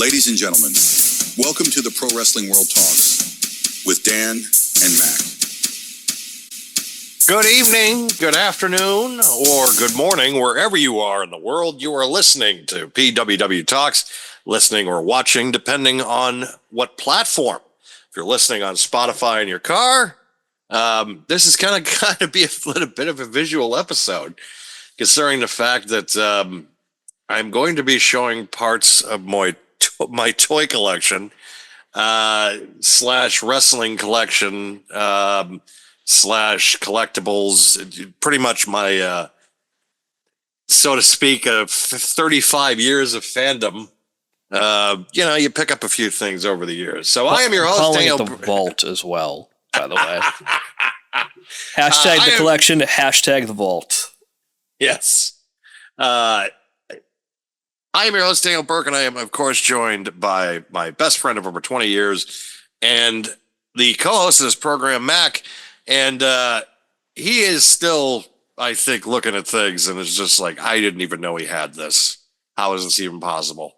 Ladies and gentlemen, welcome to the Pro Wrestling World Talks with Dan and Mac. Good evening, good afternoon, or good morning, wherever you are in the world. You are listening to PWW Talks, listening or watching, depending on what platform. If you're listening on Spotify in your car, this is kind of be a little bit of a visual episode, considering the fact that I'm going to be showing parts of my toy collection slash wrestling collection slash collectibles, pretty much my so to speak, of 35 years of fandom. You pick up a few things over the years. So I am your host, calling Daniel. it the vault as well, by the way. Hashtag the collection, hashtag the vault. Yes. I am your host, Daniel Burke, and I am, of course, joined by my best friend of over 20 years and the co-host of this program, Mac. And he is still, I think, looking at things and is just like, I didn't even know he had this. How is this even possible?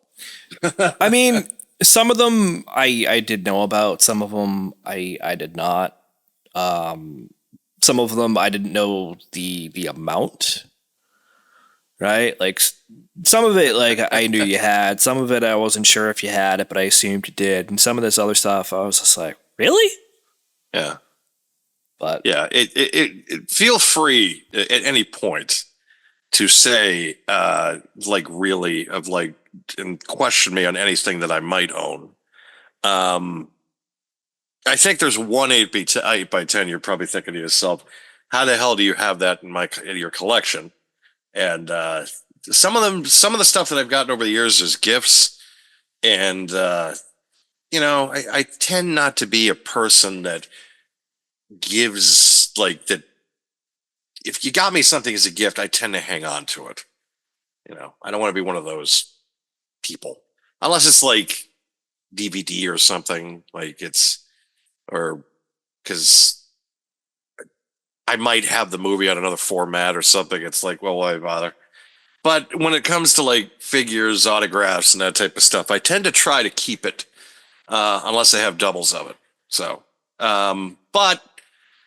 I mean, some of them I did know about. Some of them I did not. Some of them I didn't know the amount. Right? Like some of it, like I knew you had. Some of it I wasn't sure if you had it, but I assumed you did. And some of this other stuff, I was just like, really? Yeah. But yeah, it feel free at any point to say, really, and question me on anything that I might own. I think there's one 8x10. You're probably thinking to yourself, how the hell do you have that in your collection? And some of the stuff that I've gotten over the years is gifts. And, I tend not to be a person that gives that. If you got me something as a gift, I tend to hang on to it. I don't want to be one of those people, unless it's like DVD or something, or because I might have the movie on another format or something. It's like, well, why bother? But when it comes to figures, autographs, and that type of stuff, I tend to try to keep it, unless they have doubles of it. So,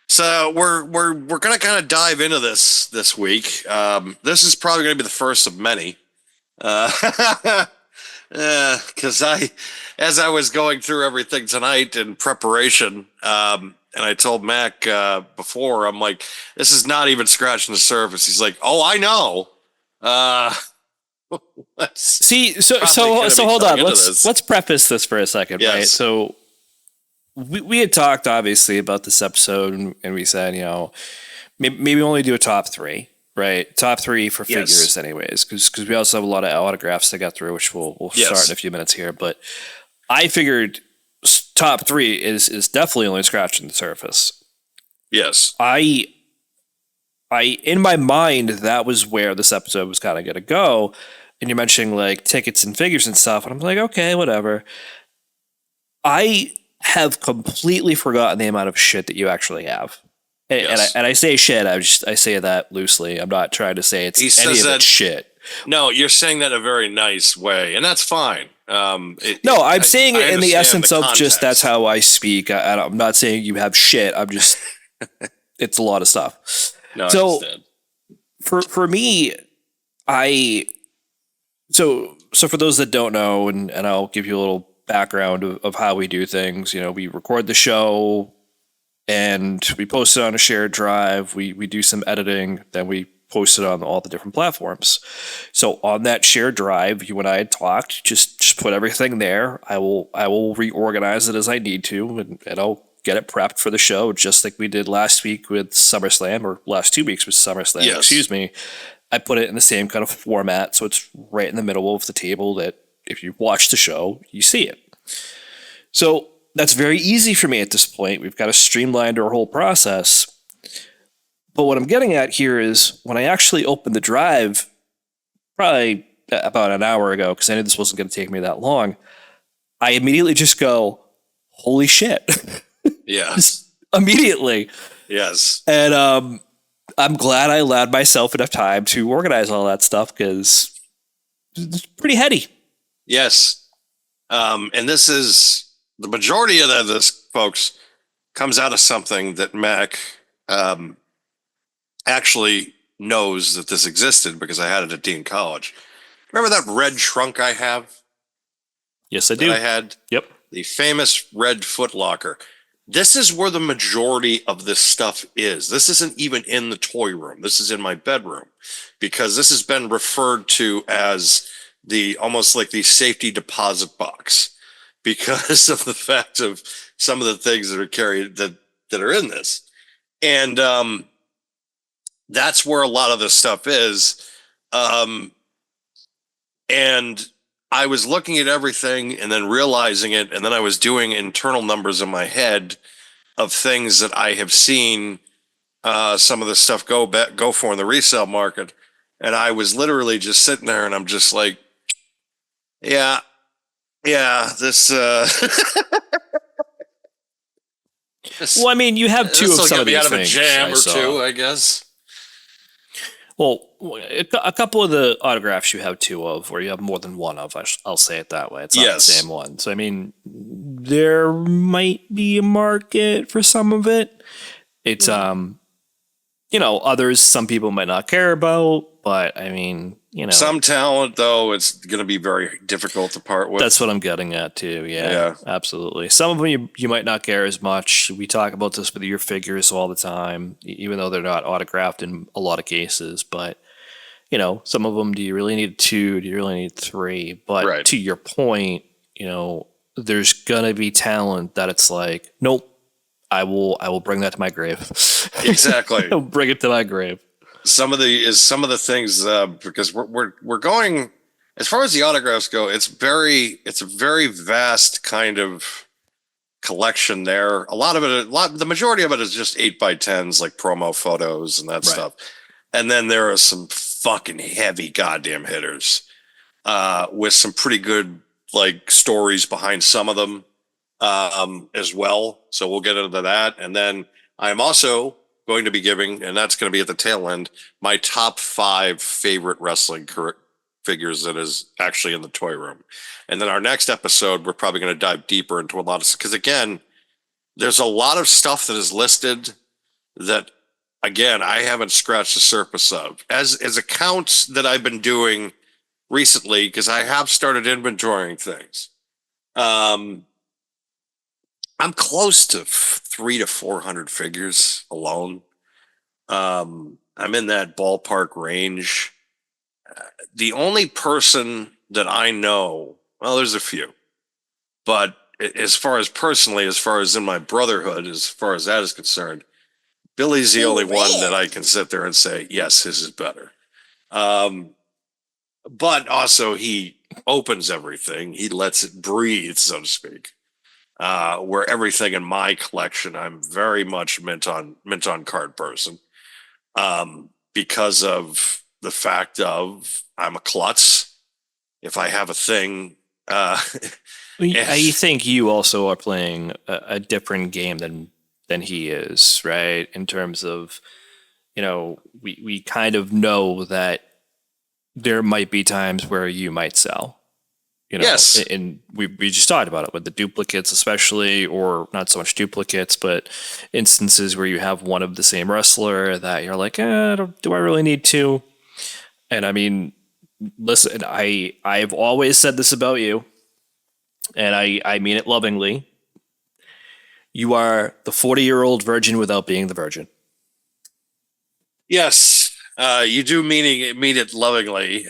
so we're gonna kind of dive into this week. This is probably gonna be the first of many, because as I was going through everything tonight in preparation, and I told Mac before, I'm like, this is not even scratching the surface. He's like, oh, I know. See, so hold on. Let's preface this for a second, yes. Right? So we had talked obviously about this episode, and we said, maybe only do a top three, right? Top three for figures, anyways, because we also have a lot of autographs to get through, which we'll start in a few minutes here. But I figured top three is definitely only scratching the surface. Yes. I in my mind, that was where this episode was kind of going to go. And you're mentioning tickets and figures and stuff. And I'm like, okay, whatever. I have completely forgotten the amount of shit that you actually have. And I say shit. I say that loosely. I'm not trying to say it's any of it shit. No, you're saying that in a very nice way, and that's fine. I'm saying it in the essence of just that's how I speak. I'm not saying you have shit. I'm just it's a lot of stuff. No, so for me, so for those that don't know, and I'll give you a little background of how we do things. We record the show and we post it on a shared drive. We do some editing, then we post it on all the different platforms. So on that shared drive, you and I had talked, just put everything there. I will reorganize it as I need to, and I'll get it prepped for the show, just like we did last week with SummerSlam, or last 2 weeks with SummerSlam. Yes. Excuse me. I put it in the same kind of format, so it's right in the middle of the table that if you watch the show, you see it. So that's very easy for me at this point. We've got to streamline our whole process. But what I'm getting at here is when I actually opened the drive, probably about an hour ago, because I knew this wasn't going to take me that long, I immediately just go, holy shit. Yes. Immediately. Yes. And I'm glad I allowed myself enough time to organize all that stuff, because it's pretty heady. Yes. And this is the majority of this, folks, comes out of something that Mac actually knows that this existed because I had it at Dean College. Remember that red trunk I have Yes, I that do. I had? Yep. The famous red footlocker. This is where the majority of this stuff is. This isn't even in the toy room. This is in my bedroom because this has been referred to as the almost like the safety deposit box because of the fact of some of the things that are carried that are in this. And that's where a lot of this stuff is. Um, and I was looking at everything and then realizing it, and then I was doing internal numbers in my head of things that I have seen some of the stuff go for in the resale market, and I was literally just sitting there, and I'm just like, yeah, this. This Well, I mean, you have two of will some get of me these out of a things. jam I or saw. two, I guess. Well, a couple of the autographs you have two of, or you have more than one of. I'll say it that way. It's not Yes. the same one. So I mean, there might be a market for some of it. It's others some people might not care about, but I mean, Some talent, though, it's going to be very difficult to part with. that's what I'm getting at too. Yeah, Yeah. absolutely. Some of them you might not care as much. We talk about this with your figures all the time, even though they're not autographed in a lot of cases. But some of them, do you really need two? Do you really need three? But Right. to your point, there's gonna be talent that it's like, nope, I will bring that to my grave. Exactly. I'll bring it to my grave. Some of the things because we're going as far as the autographs go. It's a very vast kind of collection there. The majority of it is just 8x10s, like promo photos and that Right. stuff. And then there are some fucking heavy goddamn hitters with some pretty good like stories behind some of them as well. So we'll get into that. And then I'm also going to be giving, and that's going to be at the tail end, my top 5 favorite wrestling figures that is actually in the toy room. And then our next episode, we're probably going to dive deeper into a lot of, because again, there's a lot of stuff that is listed that, again, I haven't scratched the surface of. As accounts that I've been doing recently, because I have started inventorying things. I'm close to 300 to 400 figures alone. I'm in that ballpark range. The only person that I know, well, there's a few, but as far as personally, as far as in my brotherhood, as far as that is concerned, Billy's the only one that I can sit there and say, yes, his is better. But also he opens everything. He lets it breathe, so to speak. Where everything in my collection, I'm very much mint on card person, because of the fact of I'm a klutz. If I have a thing, I think you also are playing a different game than he is, right? In terms of, we kind of know that there might be times where you might sell. Yes. And we just talked about it with the duplicates, especially, or not so much duplicates, but instances where you have one of the same wrestler that you're like, do I really need two? And I mean, listen, I've always said this about you, and I mean it lovingly. You are the 40-year-old virgin without being the virgin. Yes, you do mean it lovingly.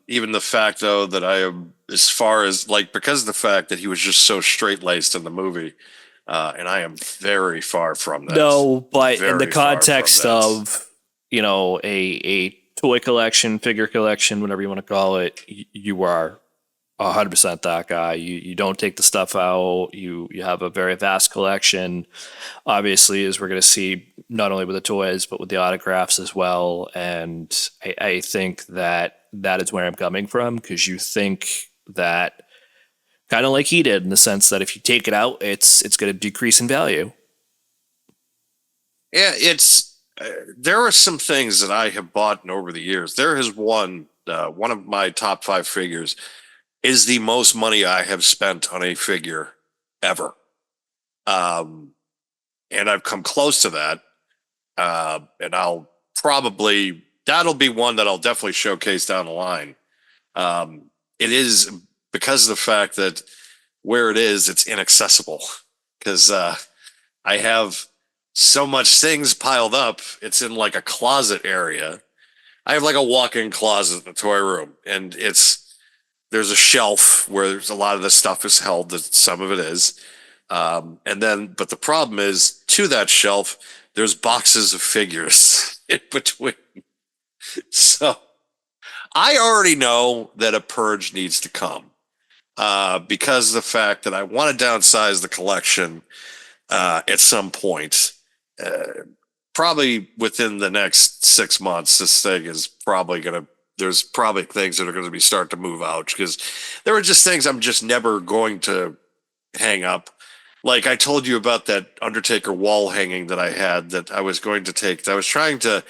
Even the fact, though, that I am, as far as like, because of the fact that he was just so straight laced in the movie, and I am very far from that. No, but in the Very far from context that. of, a toy collection, figure collection, whatever you want to call it, you are 100% that guy. You don't take the stuff out. You have a very vast collection. Obviously, as we're going to see, not only with the toys but with the autographs as well. And I think that is where I'm coming from, because you think that kind of like he did, in the sense that if you take it out, it's going to decrease in value. Yeah, it's there are some things that I have bought over the years. There is one of my top 5 figures is the most money I have spent on a figure ever. And I've come close to that. And that'll be one that I'll definitely showcase down the line. It is because of the fact that where it is, it's inaccessible because I have so much things piled up. It's in like a closet area. I have like a walk-in closet in the toy room, and there's a shelf where there's a lot of the stuff is held. That some of it is, but the problem is to that shelf, there's boxes of figures in between. So I already know that a purge needs to come because of the fact that I want to downsize the collection at some point. Probably within the next 6 months, this thing is probably there's probably things that are going to be start to move out because there are just things I'm just never going to hang up. Like I told you about that Undertaker wall hanging that I had that I was going to take. I was trying to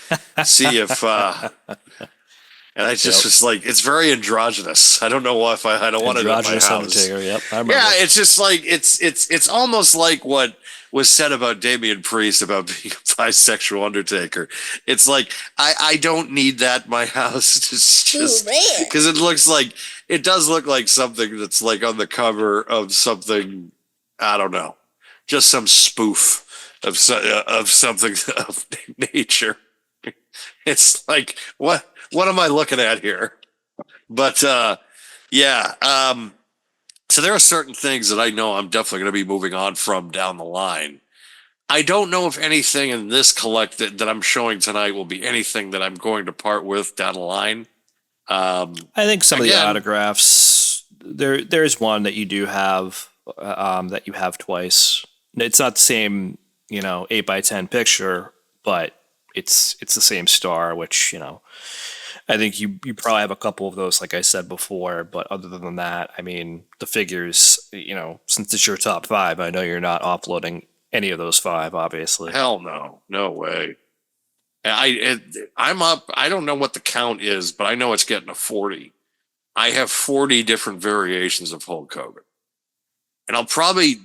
see if, and I just was like, it's very androgynous. I don't know why I don't want it in my house. Undertaker, yep, I remember. Yeah, it's just like it's almost like what was said about Damian Priest about being a bisexual Undertaker. It's like I don't need that in my house. It's just because it does look like something that's like on the cover of something. I don't know, just some spoof of something of nature. It's like what am I looking at here? But yeah. So there are certain things that I know I'm definitely going to be moving on from down the line. I don't know if anything in this that I'm showing tonight will be anything that I'm going to part with down the line. I think some of the autographs. There's one that you do have that you have twice. It's not the same, 8x10 picture, but it's the same star, which I think you probably have a couple of those, like I said before. But other than that, I mean, the figures, since it's your top 5, I know you're not offloading any of those 5, obviously. Hell no way. I'm up. I don't know what the count is, but I know it's getting to 40. I have 40 different variations of Hulk Hogan, and I'll probably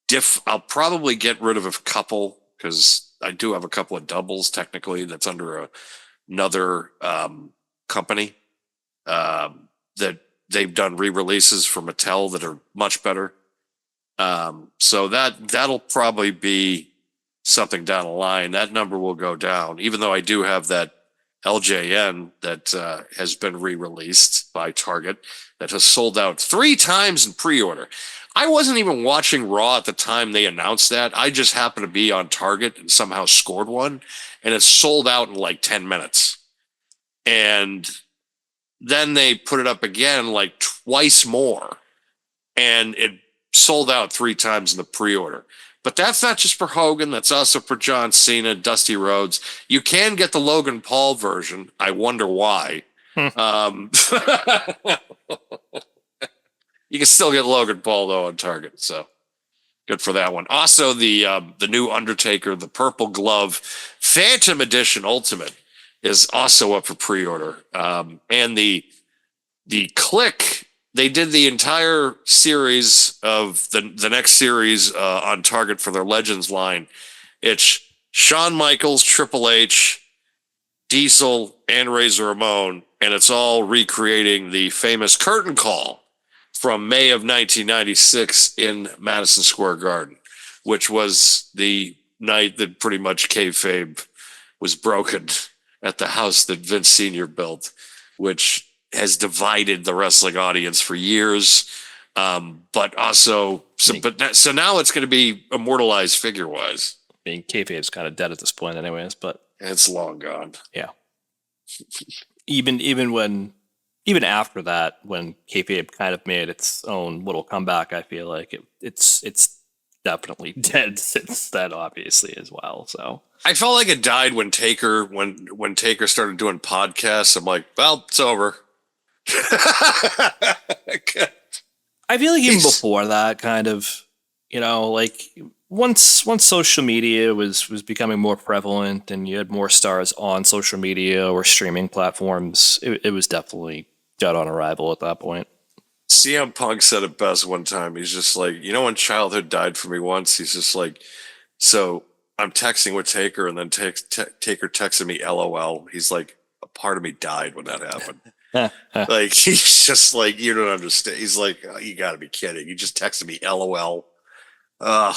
get rid of a couple because I do have a couple of doubles technically that's under another company that they've done re-releases for Mattel that are much better. So that'll probably be something down the line. That number will go down, even though I do have that LJN that has been re-released by Target that has sold out 3 times in pre-order. I wasn't even watching Raw at the time they announced that. I just happened to be on Target and somehow scored one, and it sold out in like 10 minutes. And then they put it up again like twice more, and it sold out 3 times in the pre-order. But that's not just for Hogan. That's also for John Cena, Dusty Rhodes. You can get the Logan Paul version. I wonder why. You can still get Logan Paul though on Target, so good for that one. Also, the new Undertaker, the Purple Glove Phantom Edition Ultimate, is also up for pre-order. And the Click, they did the entire series of the next series on Target for their Legends line. It's Shawn Michaels, Triple H, Diesel, and Razor Ramon, and it's all recreating the famous curtain call from May of 1996 in Madison Square Garden, which was the night that pretty much kayfabe was broken at the house that Vince Sr. built, which has divided the wrestling audience for years. But also, so now it's going to be immortalized figure-wise. I mean, kayfabe's kind of dead at this point anyways, but it's long gone. Yeah. Even after that, when kayfabe kind of made its own little comeback, I feel like it's definitely dead since then, obviously, as well. So I felt like it died when Taker started doing podcasts. I'm like, well, it's over. I feel like even before that, kind of, like once social media was becoming more prevalent and you had more stars on social media or streaming platforms, it was definitely dead on arrival at that point. CM Punk said it best one time. He's just like, when childhood died for me once, he's just like, so I'm texting with Taker, and then Taker texted me LOL. He's like, a part of me died when that happened. Like, he's just like, you don't understand. He's like, oh, you got to be kidding. You just texted me LOL. Ugh.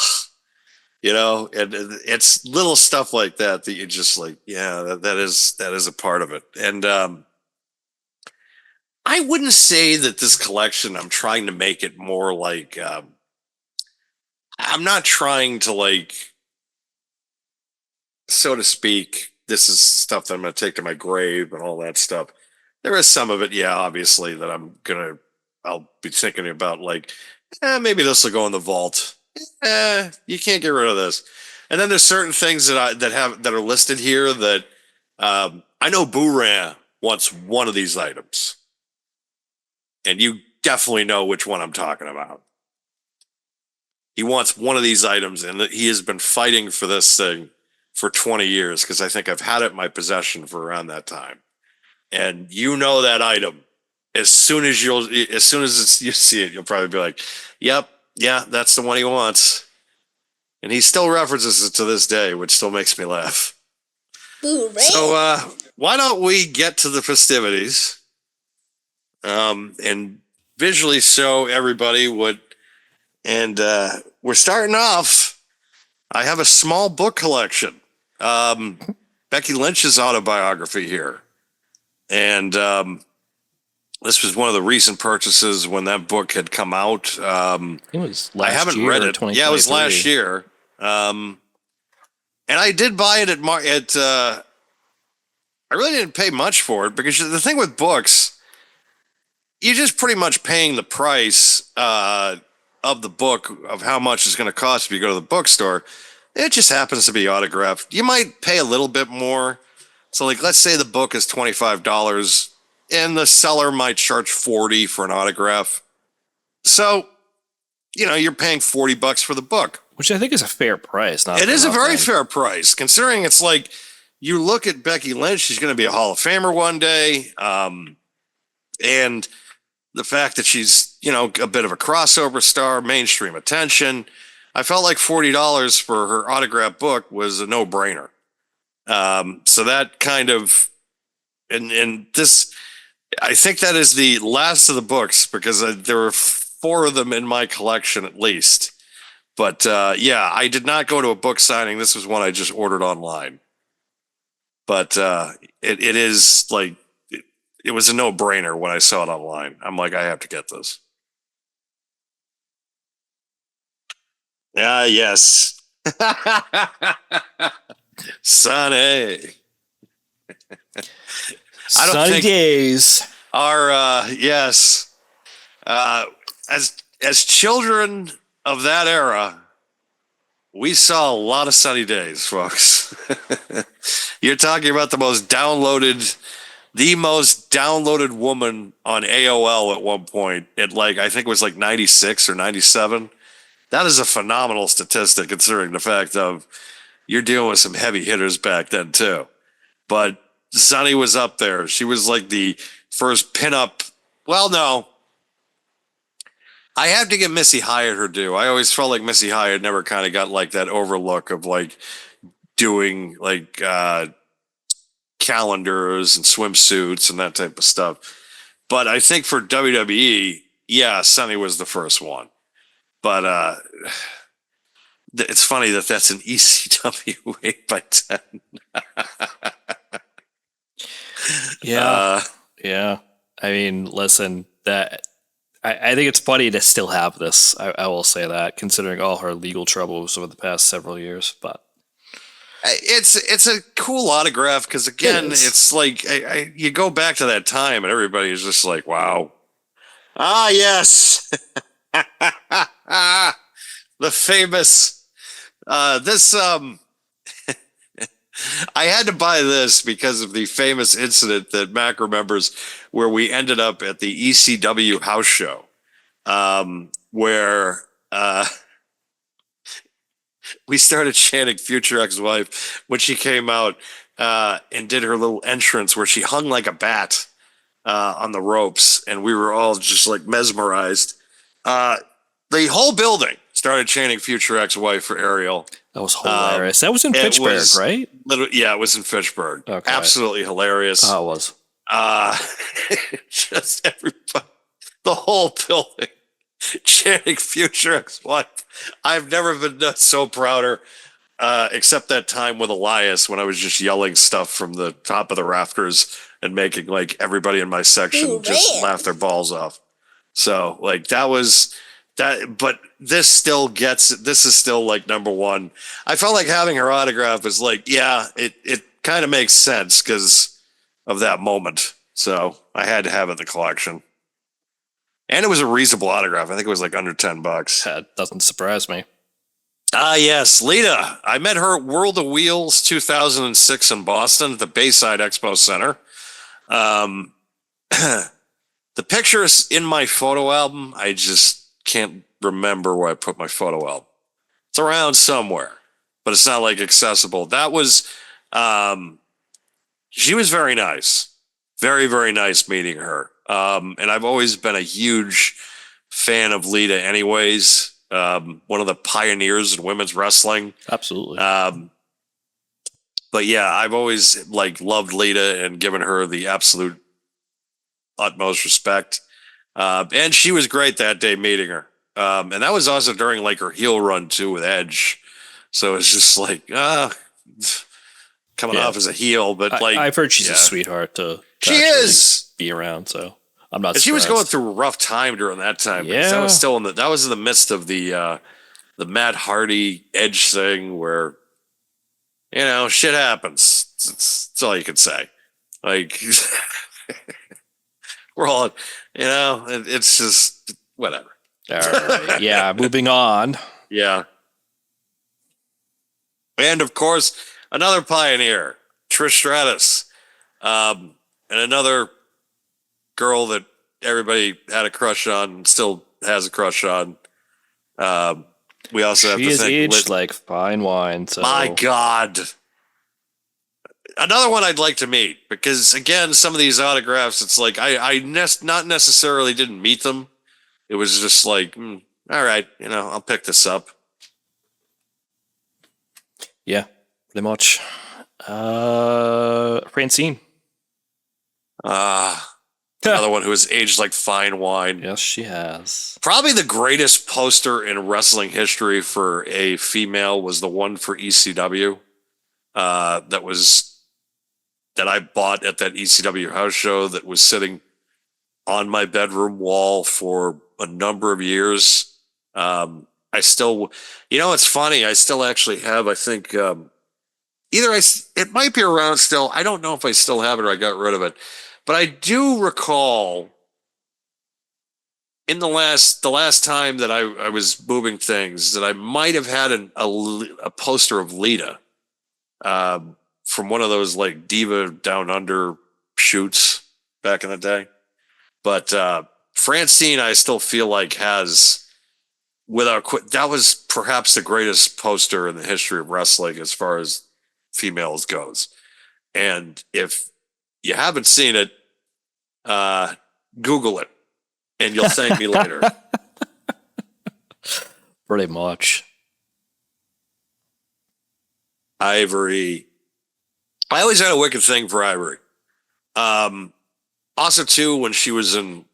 And it's little stuff like that you just like, yeah, that is a part of it. And I wouldn't say that this collection, I'm trying to make it more like, I'm not trying to, like, so to speak, this is stuff that I'm going to take to my grave and all that stuff. There is some of it, yeah, obviously, that I'll be thinking about, like, maybe this will go in the vault. You can't get rid of this. And then there's certain things that are listed here that I know Booran wants one of these items, and you definitely know which one I'm talking about. He wants one of these items, and he has been fighting for this thing for 20 years because I think I've had it in my possession for around that time. And you know that item. As soon as you see it, you'll probably be like, "Yep, yeah, that's the one he wants." And he still references it to this day, which still makes me laugh. So why don't we get to the festivities and visually show everybody what? And we're starting off. I have a small book collection. Becky Lynch's autobiography here. And this was one of the recent purchases when that book had come out. It was last I haven't year, read it. Yeah, it was last year. And I did buy it at I really didn't pay much for it because the thing with books, you're just pretty much paying the price of the book of how much it's going to cost if you go to the bookstore. It just happens to be autographed. You might pay a little bit more. So, like, let's say the book is $25 and the seller might charge $40 for an autograph. So, you're paying $40 for the book. Which I think is a fair price. It is a very fair price, considering it's like, you look at Becky Lynch, she's going to be a Hall of Famer one day. And the fact that she's, a bit of a crossover star, mainstream attention, I felt like $40 for her autographed book was a no-brainer. So that kind of, and this, I think that is the last of the books because there were 4 of them in my collection at least. But yeah, I did not go to a book signing. This was one I just ordered online. But it is like, it was a no-brainer when I saw it online. I'm like, I have to get this. Yes. Sonny. Sunny days. Our yes. As children of that era, we saw a lot of sunny days, folks. You're talking about the most downloaded woman on AOL at one point. I think it was like 96 or 97. That is a phenomenal statistic considering the fact of you're dealing with some heavy hitters back then too. But Sunny was up there. She was like the first pinup. Well, no. I have to give Missy Hyatt her due. I always felt like Missy Hyatt never kind of got like that overlook of like doing like calendars and swimsuits and that type of stuff. But I think for WWE, yeah, Sunny was the first one. But it's funny that that's an ECW 8x10. Yeah. Yeah. I mean, listen, I think it's funny to still have this. I will say that, considering all her legal troubles over the past several years. But it's a cool autograph because, again, it's like you go back to that time and everybody is just like, wow. Ah, yes. The famous this I had to buy this because of the famous incident that Mac remembers where we ended up at the ECW house show where we started chanting Future Ex-Wife when she came out and did her little entrance where she hung like a bat on the ropes, and we were all just like mesmerized. The whole building started chanting "Future Ex-Wife" for Ariel. That was hilarious. That was in It Fitchburg, was right? Yeah, it was in Fitchburg. Okay. Absolutely hilarious. Oh, it was. Just everybody, the whole building chanting "Future Ex-Wife." I've never been so prouder, except that time with Elias when I was just yelling stuff from the top of the rafters and making like everybody in my section just laugh their balls off. So like that was that, but this is still like number one. I felt like having her autograph was like, yeah, it kind of makes sense because of that moment. So I had to have it in the collection. And it was a reasonable autograph. I think it was like under $10. That doesn't surprise me. Yes, Lita. I met her at World of Wheels 2006 in Boston at the Bayside Expo Center. The picture's in my photo album. I just can't remember where I put my photo album. It's around somewhere, but it's not like accessible. That was, she was very nice. Very, very nice meeting her. And I've always been a huge fan of Lita anyways. One of the pioneers in women's wrestling. Absolutely. But yeah, I've always like loved Lita and given her the absolute utmost respect. And she was great that day meeting her. And that was also during like her heel run too with Edge. So it's just like, coming off as a heel, but like I've heard she's a sweetheart to she is be around. So I'm not. And she was going through a rough time during that time. Yeah, that was still that was in the midst of the Matt Hardy Edge thing where, shit happens. That's all you could say. Like, we're all, it's just whatever. All right. Yeah, moving on. Yeah. And of course, another pioneer, Trish Stratus, and another girl that everybody had a crush on and still has a crush on. We also have she to is think aged like fine wine. So. My God. Another one I'd like to meet because again, some of these autographs, it's like not necessarily didn't meet them. It was just like, all right, I'll pick this up. Yeah, pretty much. Francine. Another one who has aged like fine wine. Yes, she has. Probably the greatest poster in wrestling history for a female was the one for ECW. That I bought at that ECW house show that was sitting on my bedroom wall for a number of years. I still, it's funny. I still actually have, I think, it might be around still. I don't know if I still have it or I got rid of it, but I do recall in the last time that I was moving things that I might have had a poster of Lita, from one of those like Diva Down Under shoots back in the day. But Francine, I still feel like has, that was perhaps the greatest poster in the history of wrestling as far as females goes. And if you haven't seen it, Google it and you'll thank me later. Pretty much. Ivory. I always had a wicked thing for Ivory. Also, too, when she was in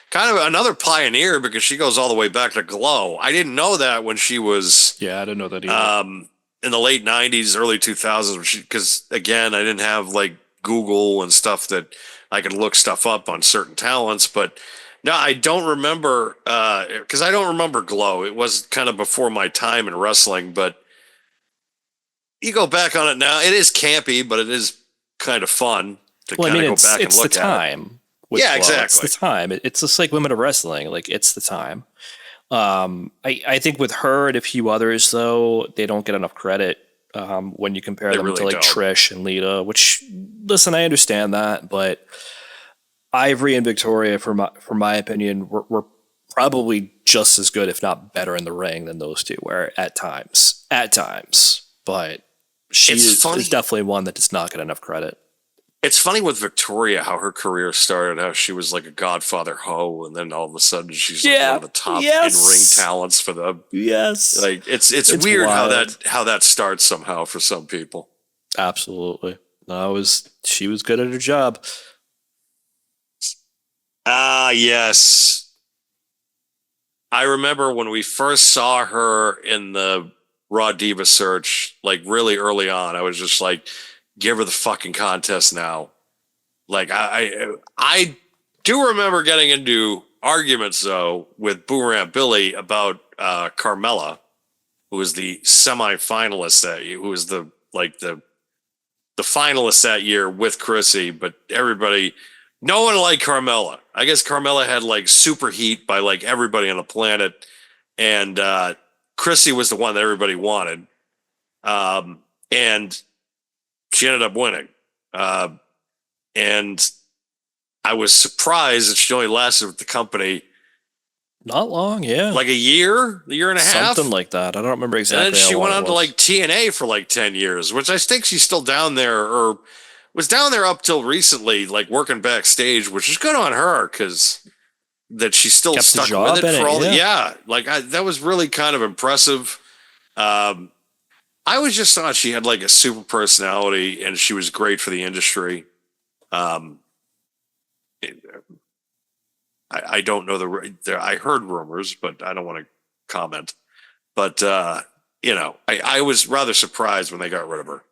kind of another pioneer because she goes all the way back to Glow. I didn't know that when she was. Yeah, I didn't know that either. In the late 90s, early 2000s, because again, I didn't have like Google and stuff that I could look stuff up on certain talents. But no, I don't remember because I don't remember Glow. It was kind of before my time in wrestling, but you go back on it now. It is campy, but it is kind of fun to kind of go back and look it's the time. Yeah, exactly. It's the time. It's just like Women of Wrestling. Like, it's the time. I think with her and a few others, though, they don't get enough credit when you compare them to like Trish and Lita, which, listen, I understand that, but Ivory and Victoria, for my opinion, were probably just as good, if not better in the ring than those two were at times, but she is definitely one that does not get enough credit. It's funny with Victoria how her career started, how she was like a Godfather hoe, and then all of a sudden she's like one of the top in-ring talents for the Yes. like. It's It's weird wild. how that starts somehow for some people. Absolutely. No, she was good at her job. Ah, yes. I remember when we first saw her in the Raw Diva search, like really early on. I was just like, give her the fucking contest now. Like I do remember getting into arguments though with Boomerang Billy about Carmella, who was the semi-finalist that who was the finalist that year with Chrissy, but everybody, no one liked Carmella. I guess Carmella had like super heat by like everybody on the planet, and Chrissy was the one that everybody wanted, and she ended up winning. And I was surprised that she only lasted with the company Not long, yeah. like a year and a half. Something like that. I don't remember And exactly. then she how long went it on to was. like TNA for like 10 years, which I think she's still down there or was down there up till recently, like working backstage, which is good on her because that she still Kept the stuck job with it in for it, all the, yeah. yeah, like that was really kind of impressive. Um, I was just thought she had like a super personality and she was great for the industry. Um, I don't know I heard rumors, but I don't want to comment. But I was rather surprised when they got rid of her.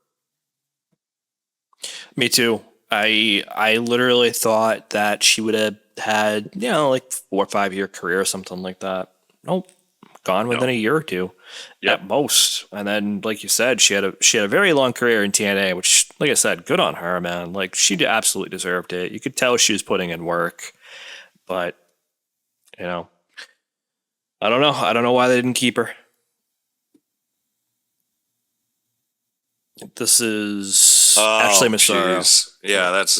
Me too. I literally thought that she would have had, like 4 or 5 year career or something like that. Nope. Gone within No. a year or two Yep. at most. And then, like you said, she had a very long career in TNA, which, like I said, good on her, man. Like she absolutely deserved it. You could tell she was putting in work, but you know, I don't know. I don't know why they didn't keep her. This is Ashley Massaro. Jeez. Yeah, that's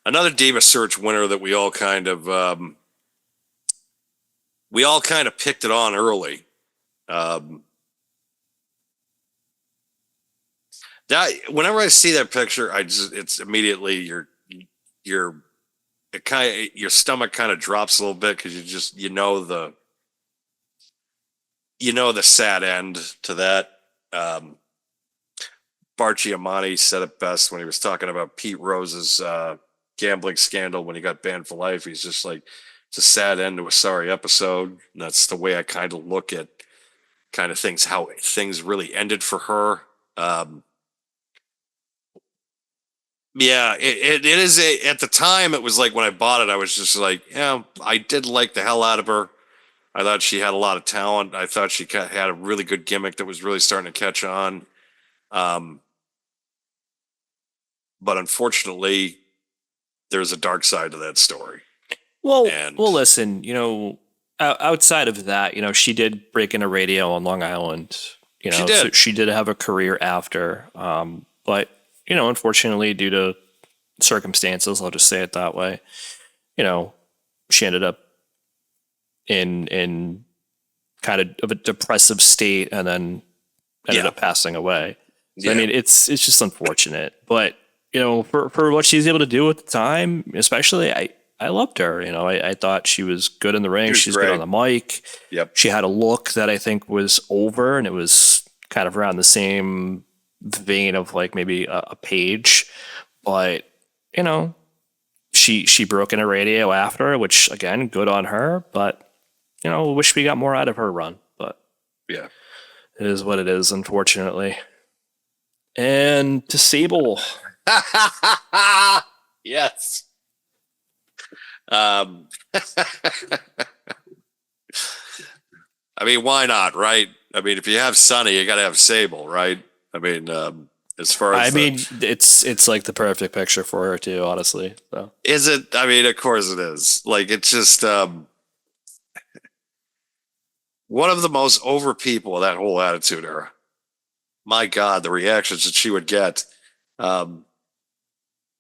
another Diva Search winner that we all kind of picked it on early. That whenever I see that picture, it's immediately your stomach kind of drops a little bit because you know the sad end to that. Barchi Amani said it best when he was talking about Pete Rose's gambling scandal when he got banned for life. He's just like, it's a sad end to a sorry episode. And that's the way I kind of look at kind of things, how things really ended for her. Yeah, it is at the time, it was like when I bought it, I was just like, yeah, I did like the hell out of her. I thought she had a lot of talent. I thought she had a really good gimmick that was really starting to catch on. But unfortunately, there's a dark side to that story. Well, And- listen, outside of that, she did break into radio on Long Island. She did. So she did have a career after. But, unfortunately, due to circumstances, I'll just say it that way, she ended up in kind of a depressive state and then ended up passing away. So, Yeah. I mean, it's just unfortunate, but for what she's able to do at the time, especially, I loved her. I thought she was good in the ring. was She's good great. on the mic. Yep. She had a look that I think was over, and it was kind of around the same vein of like maybe a Paige, but she broke into radio after, which again, good on her. But wish we got more out of her run. But Yeah. it is what it is, unfortunately. And to Sable. Yes. I mean, why not, right? I mean, if you have Sunny, you got to have Sable, right? I mean, as far as it's like the perfect picture for her too, honestly. So is it? I mean, of course it is. Like, it's just one of the most over people of that whole Attitude Era. My God, the reactions that she would get. I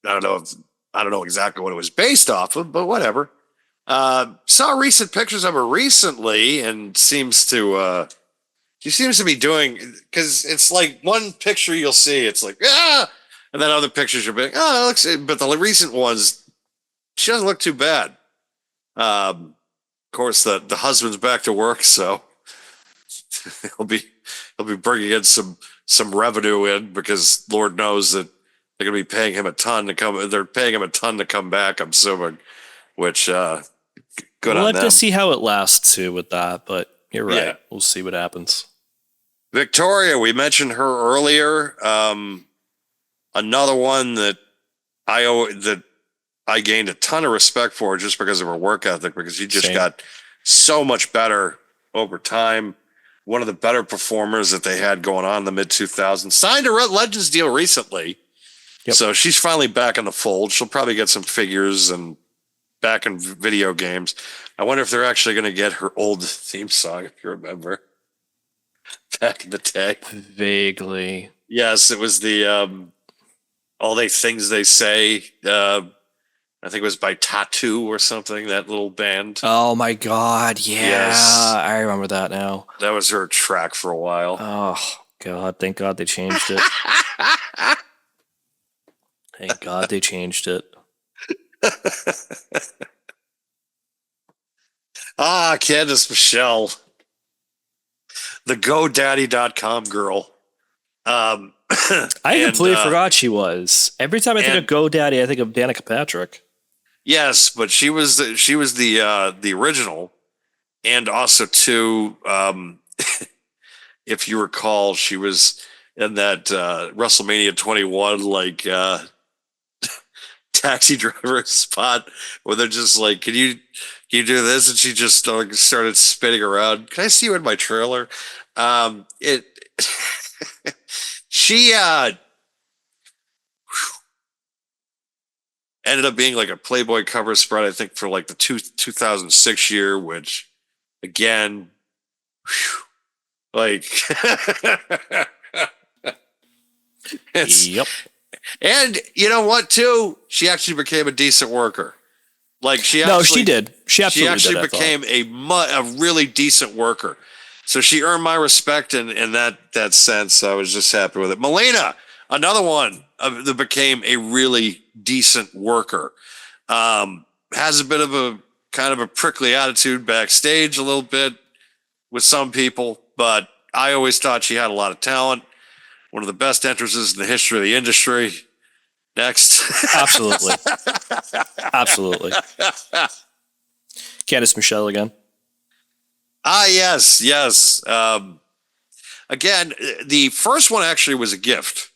don't know exactly what it was based off of, but whatever. Saw recent pictures of her recently, and she seems to be doing, because it's like one picture you'll see, it's like And then other pictures you'll be like, oh, that looks, but the recent ones, she doesn't look too bad. Of course, the husband's back to work, so he'll be bringing in some revenue in because Lord knows that they're going to be paying him a ton to come. They're paying him a ton to come back. I'm assuming, which good We'll on have them. to see how it lasts too with that, but you're right. Yeah. We'll see what happens. Victoria, we mentioned her earlier. Another one that I gained a ton of respect for just because of her work ethic, because she just Same. got so much better over time. One of the better performers that they had going on in the mid 2000s. Signed a Legends deal recently. Yep. So she's finally back in the fold. She'll probably get some figures and back in video games. I wonder if they're actually going to get her old theme song, if you remember, back in the day. Vaguely. Yes, it was the All They Things They Say. I think it was by Tattoo or something, that little band. Oh my God. Yeah. Yes. I remember that now. That was her track for a while. Oh God. Thank God they changed it. Thank God they changed it. Candace Michelle, the GoDaddy.com girl. I completely forgot she was. Every time I think of GoDaddy, I think of Danica Patrick. Yes, but she was the original, and also too, if you recall, she was in that WrestleMania 21 taxi driver spot where they're just like, can you do this? And she just started spinning around. Can I see you in my trailer? She ended up being like a Playboy cover spread, I think, for like the 2006 year, which again, like Yep. And you know what, too? She actually became a decent worker. Like she did. She absolutely did, became a really decent worker. So she earned my respect in that sense. I was just happy with it. Melina, another one that became a really decent worker. Has a bit of a kind of a prickly attitude backstage a little bit with some people, but I always thought she had a lot of talent. One of the best entrances in the history of the industry. Next. Absolutely. Absolutely. Candice Michelle again. Yes. Again, the first one actually was a gift.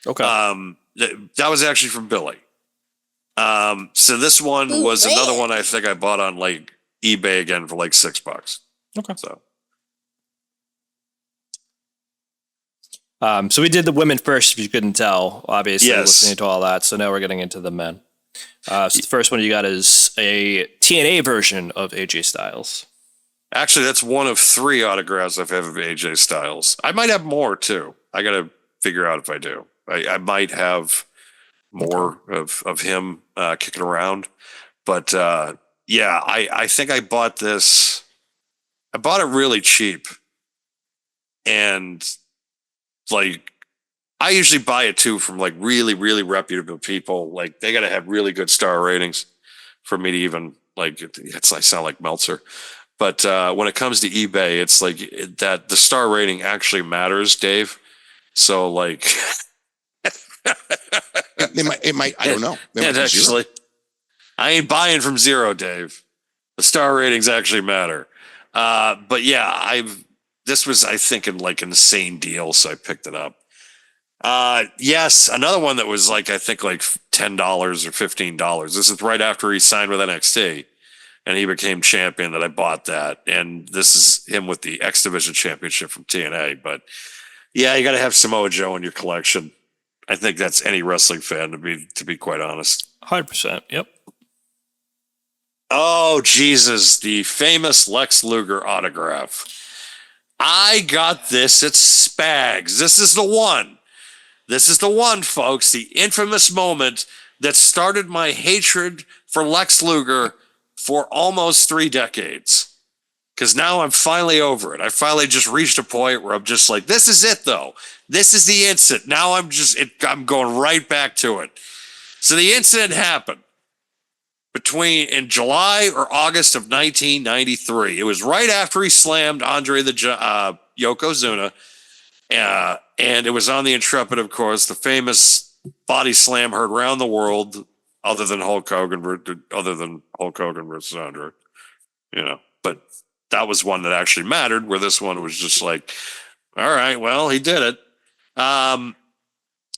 Okay. That was actually from Billy. So this one was another one I think I bought on like eBay again for like $6. Okay. So we did the women first, if you couldn't tell, obviously, Yes. listening to all that. So now we're getting into the men. So the first one you got is a TNA version of AJ Styles. actually, that's one of 3 autographs I've had of AJ Styles. I might have more too. I got to figure out if I do. I might have more of him kicking around. But yeah, I think I bought this. I bought it really cheap. And like, I usually buy it too from like really, really reputable people. Like they got to have really good star ratings for me to even like, I sound like Meltzer. But when it comes to eBay, it's like that the star rating actually matters, Dave. So like, It might. I don't know. It might and be zero. actually, I ain't buying from zero, Dave. The star ratings actually matter. But yeah, this was, I think, in like an insane deal, so I picked it up. Yes, another one that was like, I think like $10 or $15. This is right after he signed with NXT and he became champion that I bought that. And this is him with the X Division Championship from TNA. But yeah, you got to have Samoa Joe in your collection. I think that's any wrestling fan to be quite honest. 100%. Yep. Oh, Jesus. The famous Lex Luger autograph. I got this at Spags. This is the one. This is the one, folks. The infamous moment that started my hatred for Lex Luger for almost 3 decades. because now I'm finally over it. I finally just reached a point where I'm just like, this is it though. This is the incident. Now I'm going right back to it. So the incident happened in July or August of 1993. It was right after he slammed Yokozuna. And it was on the Intrepid, of course, the famous body slam heard around the world, other than Hulk Hogan versus Andre, but that was one that actually mattered, where this one was just like, all right, well, he did it. And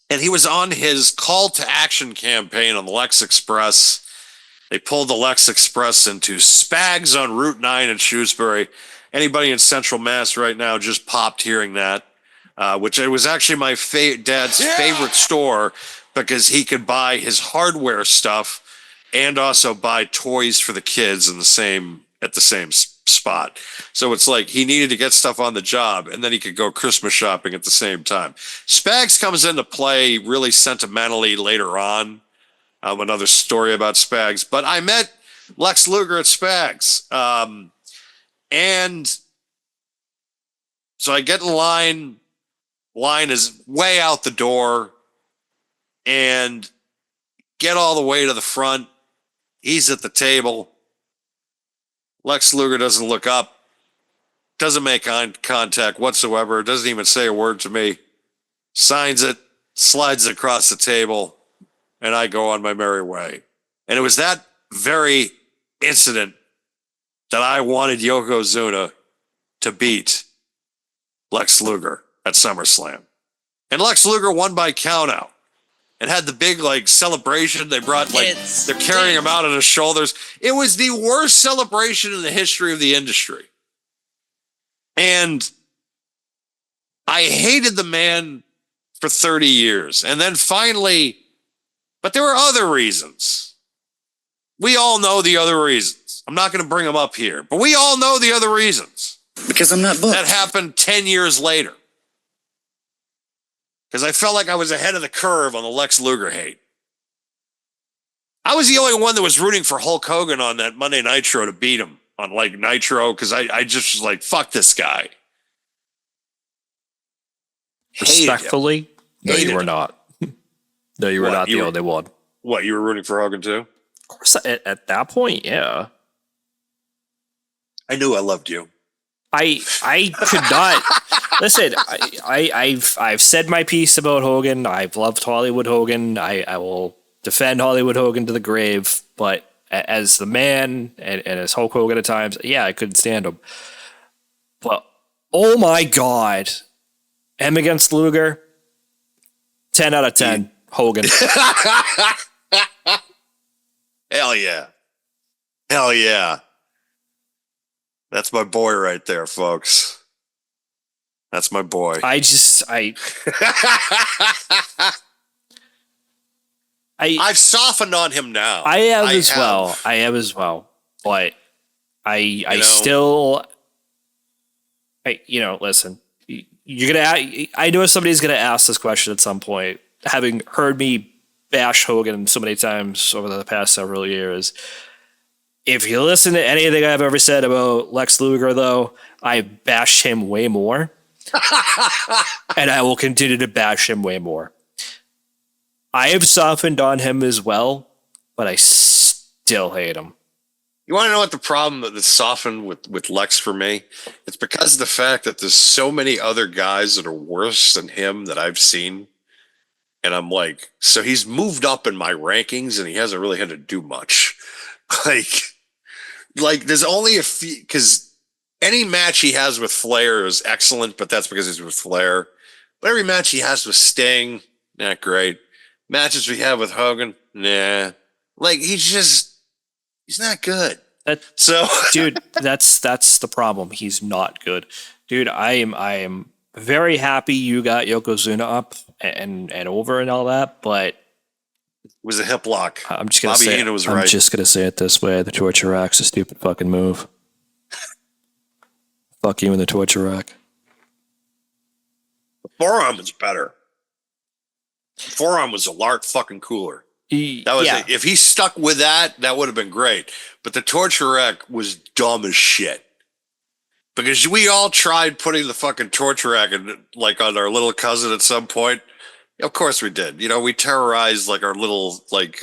he was on his call to action campaign on the Lex Express. They pulled the Lex Express into Spags on Route 9 in Shrewsbury. Anybody in Central Mass right now just popped hearing that, which it was actually my dad's favorite store, because he could buy his hardware stuff and also buy toys for the kids at the same spot. So it's like he needed to get stuff on the job, and then he could go Christmas shopping at the same time. Spags comes into play really sentimentally later on. Another story about Spags, but I met Lex Luger at Spags. And so I get in line. Line is way out the door, and get all the way to the front. He's at the table. Lex Luger doesn't look up, doesn't make eye contact whatsoever, doesn't even say a word to me, signs it, slides it across the table, and I go on my merry way. And it was that very incident that I wanted Yokozuna to beat Lex Luger at SummerSlam. And Lex Luger won by countout and had the big celebration. They brought they're carrying him out on his shoulders. It was the worst celebration in the history of the industry. And I hated the man for 30 years. And then finally, but there were other reasons. We all know the other reasons. I'm not going to bring them up here, but we all know the other reasons. Because I'm not booked. That happened 10 years later. Because I felt like I was ahead of the curve on the Lex Luger hate. I was the only one that was rooting for Hulk Hogan on that Monday Nitro to beat him on Nitro, because I just was like, fuck this guy. Respectfully, no, Hated you were him. not. No, you were What, not you the were- only one. What, you were rooting for Hogan too? Of course, at that point, yeah. I knew I loved you. I could not listen. I've said my piece about Hogan. I've loved Hollywood Hogan. I will defend Hollywood Hogan to the grave. But as the man and as Hulk Hogan at times, yeah, I couldn't stand him. But oh my god, him against Luger, 10 out of 10. Hogan. Hell yeah. Hell yeah. That's my boy right there, folks. That's my boy. I've softened on him now. I have as well. But listen, you're gonna. I know somebody's gonna ask this question at some point. Having heard me bash Hogan so many times over the past several years, if you listen to anything I've ever said about Lex Luger, though, I bashed him way more, and I will continue to bash him way more. I have softened on him as well, but I still hate him. You want to know what the problem that's softened with Lex for me? It's because of the fact that there's so many other guys that are worse than him that I've seen. And I'm like, so he's moved up in my rankings and he hasn't really had to do much. Like there's only a few, because any match he has with Flair is excellent, but that's because he's with Flair. But every match he has with Sting, not great. Matches we have with Hogan, nah. Like he's not good. Dude, that's the problem. He's not good. Dude, I am very happy you got Yokozuna up and over and all that, but It was a hip lock. I'm just gonna Bobby say Heenan was I'm right. just gonna say it this way: the torture rack's a stupid fucking move. Fuck you in the torture rack. The forearm was better. The forearm was a lot fucking cooler. That was yeah. if he stuck with that, that would have been great. But the torture rack was dumb as shit. because we all tried putting the fucking torch rack like on our little cousin at some point. Of course we did. You know, we terrorized like our little like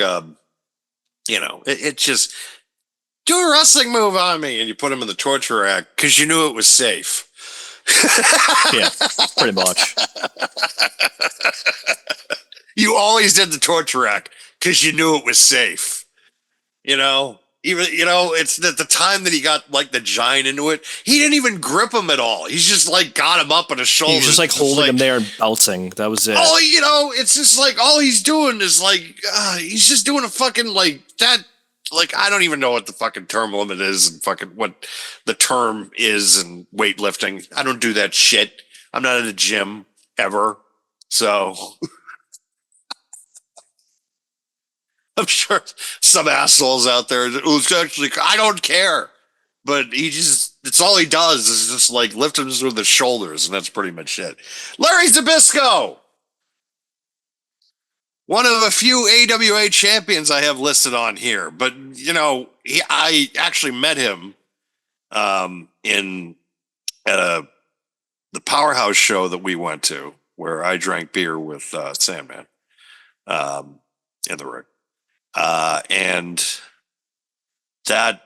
it just do a wrestling move on me, and you put him in the torture rack because you knew it was safe. Yeah, pretty much. You always did the torture rack because you knew it was safe. It's the time that he got like the giant into it. He didn't even grip him at all. He's just like got him up on his shoulders. He was just like holding him there and bouncing. That was it. It's just like all he's doing is like he's just doing a fucking like that. Like I don't even know what the fucking term limit is and fucking what the term is in weightlifting. I don't do that shit. I'm not at a gym ever, so. I'm sure some assholes out there who's actually, I don't care, but it's all he does is just like lift him with his shoulders, and that's pretty much it. Larry Zbyszko, one of a few AWA champions I have listed on here, but I actually met him at the Powerhouse show that we went to, where I drank beer with Sandman in the ring. And that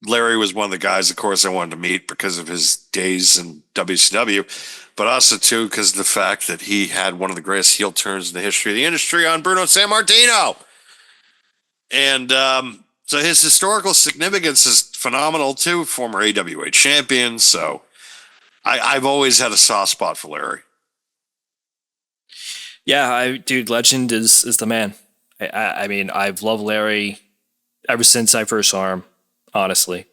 Larry was one of the guys, of course, I wanted to meet because of his days in WCW, but also too because of the fact that he had one of the greatest heel turns in the history of the industry on Bruno Sammartino. And so his historical significance is phenomenal too, former AWA champion. So I've always had a soft spot for Larry. Yeah, dude, legend is the man. I mean, I've loved Larry ever since I first saw him, honestly.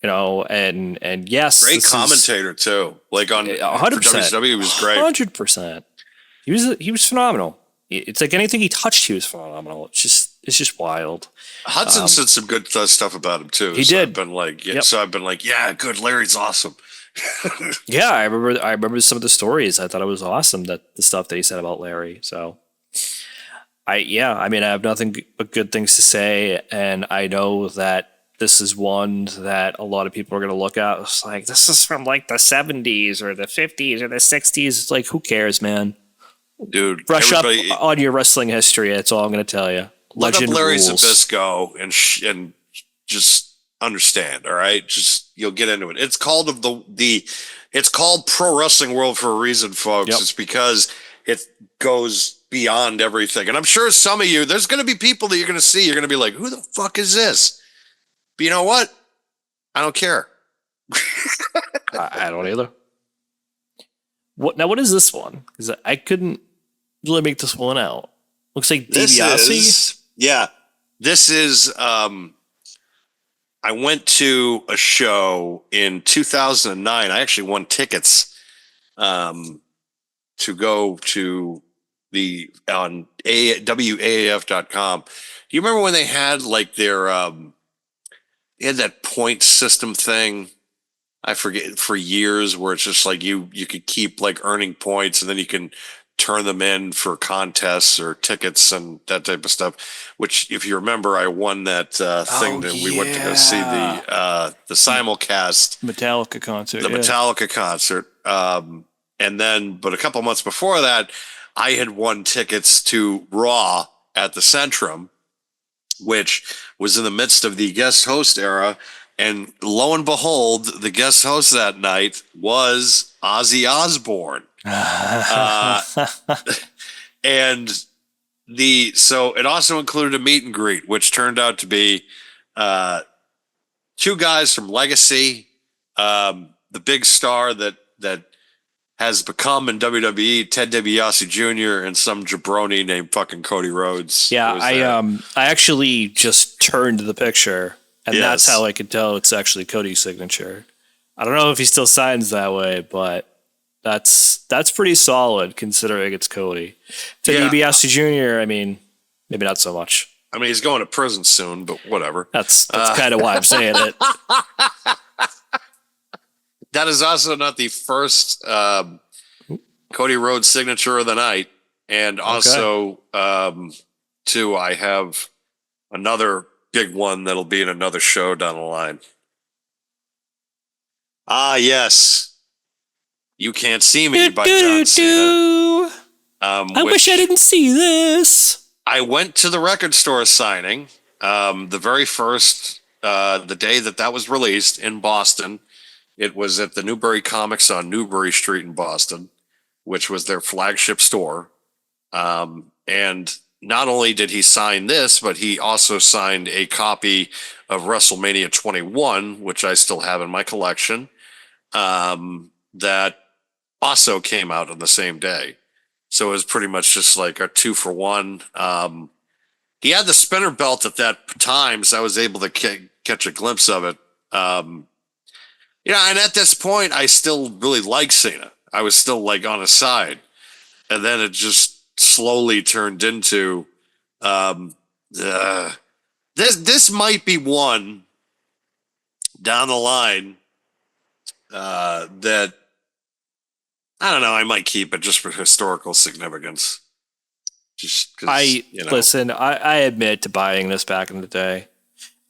And yes, great commentator too. Like on 100%. WCW, he was great. 100%. He was phenomenal. It's like anything he touched, he was phenomenal. It's just wild. Hudson said some good stuff about him too. He did. I've been like, yeah, good. Larry's awesome. Yeah, I remember some of the stories. I thought it was awesome the stuff that he said about Larry. So. I have nothing but good things to say, and I know that this is one that a lot of people are going to look at. It's like, this is from like the 70s or the 50s or the 60s. It's like, who cares, man? Dude, brush up on your wrestling history. That's all I'm going to tell you. Look up Larry rules. Zbyszko and just understand. All right, just you'll get into it. It's called it's called Pro Wrestling World for a reason, folks. Yep. It's because it goes beyond everything. And I'm sure some of you, there's going to be people that you're going to see, you're going to be like, who the fuck is this? But you know what? I don't care. I don't either. What is this one? Because I couldn't really make this one out. Looks like DiBiase. This is, I went to a show in 2009. I actually won tickets to go to on WAAF.com. Do you remember when they had like their they had that point system thing? I forget, for years, where it's just like you could keep like earning points and then you can turn them in for contests or tickets and that type of stuff. Which, if you remember, I won that thing that we went to go see the simulcast Metallica concert. Metallica concert. And then, but a couple months before that, I had won tickets to Raw at the Centrum, which was in the midst of the guest host era. And lo and behold, the guest host that night was Ozzy Osbourne. And so it also included a meet and greet, which turned out to be two guys from Legacy, the big star that has become in WWE, Ted DiBiase Jr., and some jabroni named fucking Cody Rhodes. Yeah, I actually just turned the picture, and that's how I could tell it's actually Cody's signature. I don't know if he still signs that way, but that's pretty solid considering it's Cody. Ted DiBiase Jr., I mean, maybe not so much. I mean, he's going to prison soon, but whatever. That's kind of why I'm saying it. That is also not the first Cody Rhodes signature of the night. And also, too, I have another big one that'll be in another show down the line. Ah, yes. You Can't See Me by John Cena. I wish I didn't see this. I went to the record store signing. The very first, the day that was released in Boston. It was at the Newbury Comics on Newbury Street in Boston, which was their flagship store. And not only did he sign this, but he also signed a copy of WrestleMania 21, which I still have in my collection, that also came out on the same day. So it was pretty much just like a 2-for-1. He had the spinner belt at that time, so I was able to catch a glimpse of it. And at this point, I still really like Cena. I was still like on his side. And then it just slowly turned into this might be one down the line that I don't know. I might keep it just for historical significance. Just listen. I admit to buying this back in the day,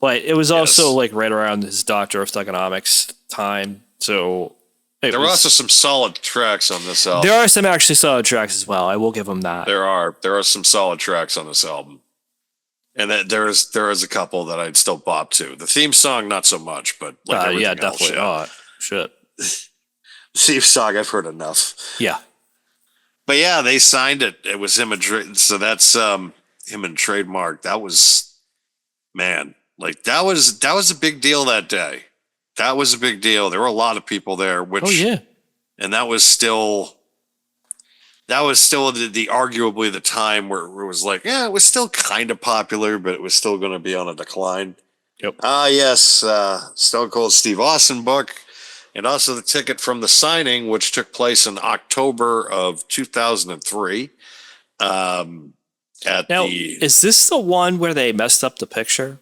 but it was also like right around his Doctor of Thugonomics time. So there were also some solid tracks on this album. There are some actually solid tracks as well. I will give him that. There are some solid tracks on this album, and there is a couple that I'd still bop to. The theme song, not so much, but like definitely not. Shit. The theme song, I've heard enough. Yeah. But yeah, they signed it. It was him and so that's him and Trademark. That was, man, like that was a big deal that day. That was a big deal. There were a lot of people there, and that was still the arguably the time where it was like, yeah, it was still kind of popular, but it was still going to be on a decline. Yep. Yes, Stone Cold Steve Austin book. And also the ticket from the signing, which took place in October of 2003. Is this the one where they messed up the picture?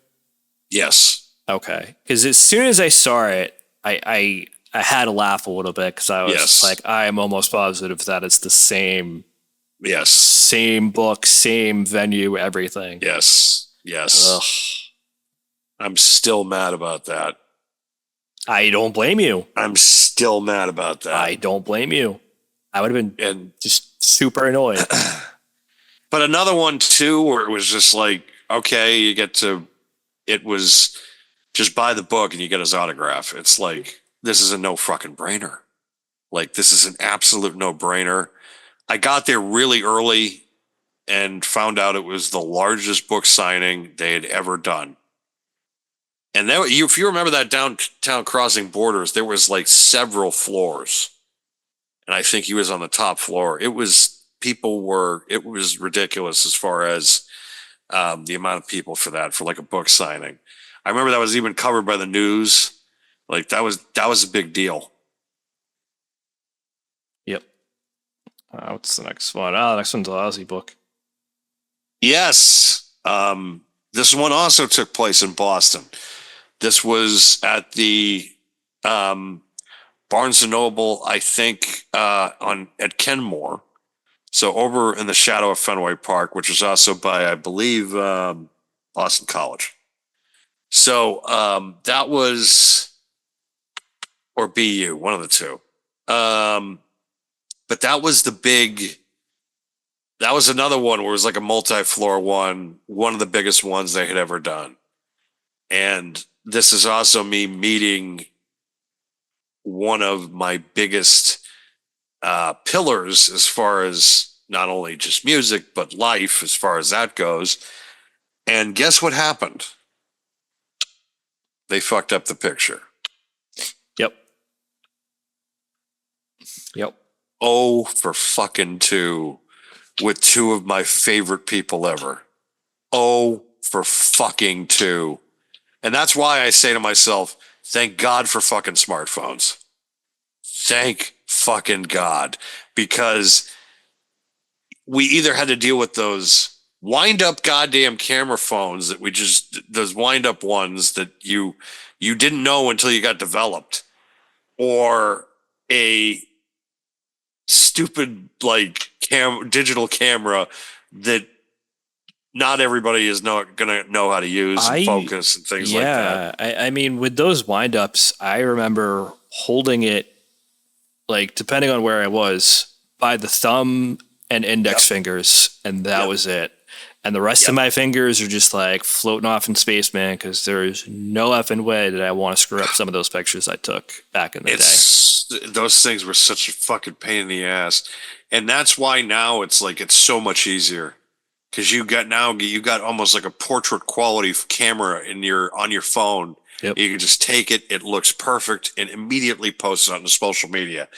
Yes. Okay. Because as soon as I saw it, I had to laugh a little bit because I was like, I am almost positive that it's the same. Yes. Same book, same venue, everything. Yes. Ugh. I'm still mad about that. I don't blame you. I'm still mad about that. I don't blame you. I would have been just super annoyed. But another one too, where it was just like, okay, it was just buy the book and you get his autograph. It's like, this is a no fucking brainer. Like, this is an absolute no brainer. I got there really early and found out it was the largest book signing they had ever done. And if you remember that Downtown Crossing Borders, there was like several floors. And I think he was on the top floor. It was ridiculous as far as the amount of people for like a book signing. I remember that was even covered by the news. Like that was a big deal. Yep. What's the next one? The next one's a lousy book. Yes. This one also took place in Boston. This was at the Barnes & Noble, I think, at Kenmore. So over in the shadow of Fenway Park, which is also by, I believe, Boston College. So that was, or BU, one of the two. But that was that was another one where it was like a multi-floor one of the biggest ones they had ever done. And this is also me meeting one of my biggest pillars as far as not only just music, but life as far as that goes. And guess what happened? They fucked up the picture. Yep. Oh, for fucking 2 with 2 of my favorite people ever. Oh, for fucking 2. And that's why I say to myself, thank God for fucking smartphones. Thank fucking God. Because we either had to deal with those wind up goddamn camera phones those wind up ones that you didn't know until you got developed, or a stupid like digital camera that not everybody is going to know how to use and focus and things like that. I mean, with those wind-ups, I remember holding it, like, depending on where I was, by the thumb and index fingers, and that was it. And the rest of my fingers are just like floating off in space, man, because there's no effing way that I want to screw up some of those pictures I took back in the day. Those things were such a fucking pain in the ass. And that's why now it's like it's so much easier. Because you got almost like a portrait quality camera on your phone. Yep. You can just take it, it looks perfect, and immediately post it on the social media.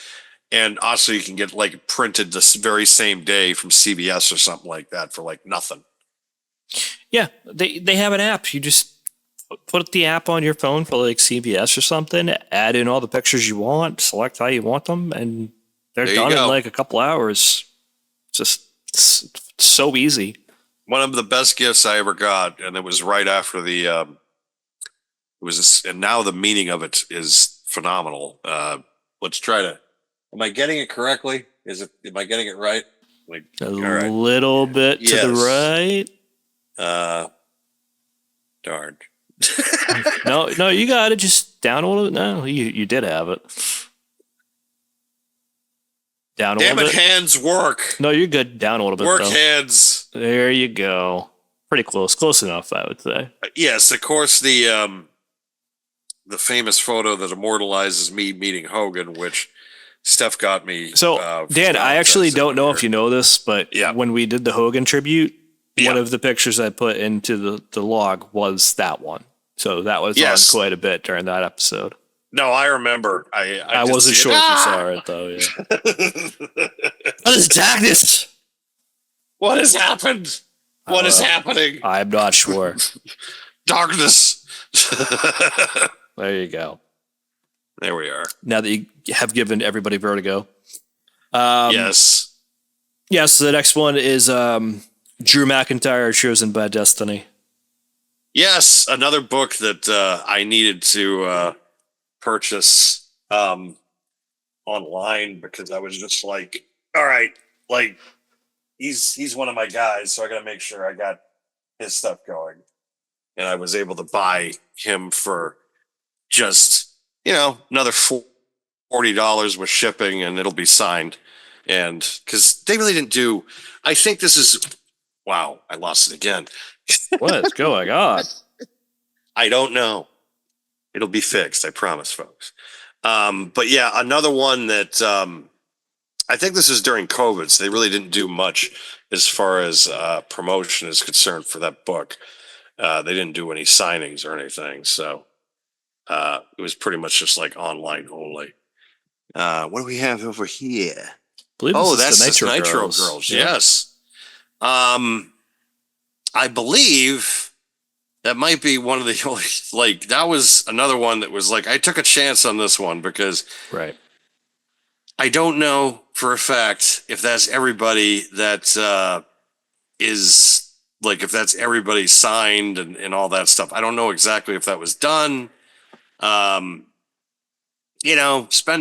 And also you can get like printed this very same day from CBS or something like that for like nothing. Yeah, they have an app. You just put the app on your phone for like CBS or something, add in all the pictures you want, select how you want them, and they're done in like a couple hours. It's so easy. One of the best gifts I ever got, and it was right after and now the meaning of it is phenomenal. Let's try to. Am I getting it correctly? Am I getting it right? Like a little bit to the right. Darn. No, you got it. Just down a little bit. No, you did have it. Down a little bit. Damn it, hands work. No, you're good. Down a little bit. Work hands. There you go. Pretty close. Close enough, I would say. Yes, of course. The famous photo that immortalizes me meeting Hogan, which Steph got me. So, Dan, I actually don't know if you know this, but when we did the Hogan tribute, one of the pictures I put into the log was that one. So that was on quite a bit during that episode. No, I remember. I wasn't sure if you saw it, though. Yeah. What is darkness? What has happened? What is happening? I'm not sure. Darkness. There you go. There we are. Now that you have given everybody vertigo. Yes. Yeah, so the next one is Drew McIntyre, Chosen by Destiny. Yes, another book that I needed to purchase online because I was just like, all right, like he's one of my guys, so I got to make sure I got his stuff going. And I was able to buy him for just, another $40 with shipping, and it'll be signed. And because they really didn't do, I think this is, wow, I lost it again. What is going on? I don't know. It'll be fixed, I promise, folks. But yeah, another one that I think this is during COVID, so they really didn't do much as far as promotion is concerned for that book. They didn't do any signings or anything, so it was pretty much just like online only. What do we have over here? That's the Nitro Girls. Yeah. Yes. I believe that might be one of the only, like, that was another one that was like, I took a chance on this one because I don't know for a fact if that's everybody that is like, if that's everybody signed and all that stuff. I don't know exactly if that was done. Spend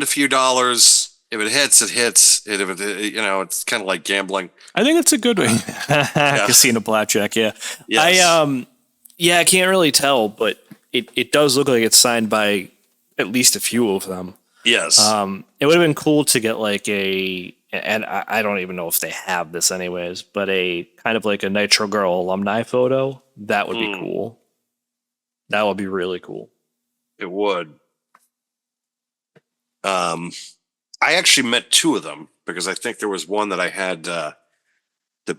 a few dollars. If it hits, it hits. If it, it's kind of like gambling. I think it's a good way. Casino blackjack, yeah. Yes. I can't really tell, but it does look like it's signed by at least a few of them. Yes. It would have been cool to get like and I don't even know if they have this anyways, but a kind of like a Nitro Girl alumni photo. That would be cool. That would be really cool. It would. I actually met two of them because I think there was one that I had that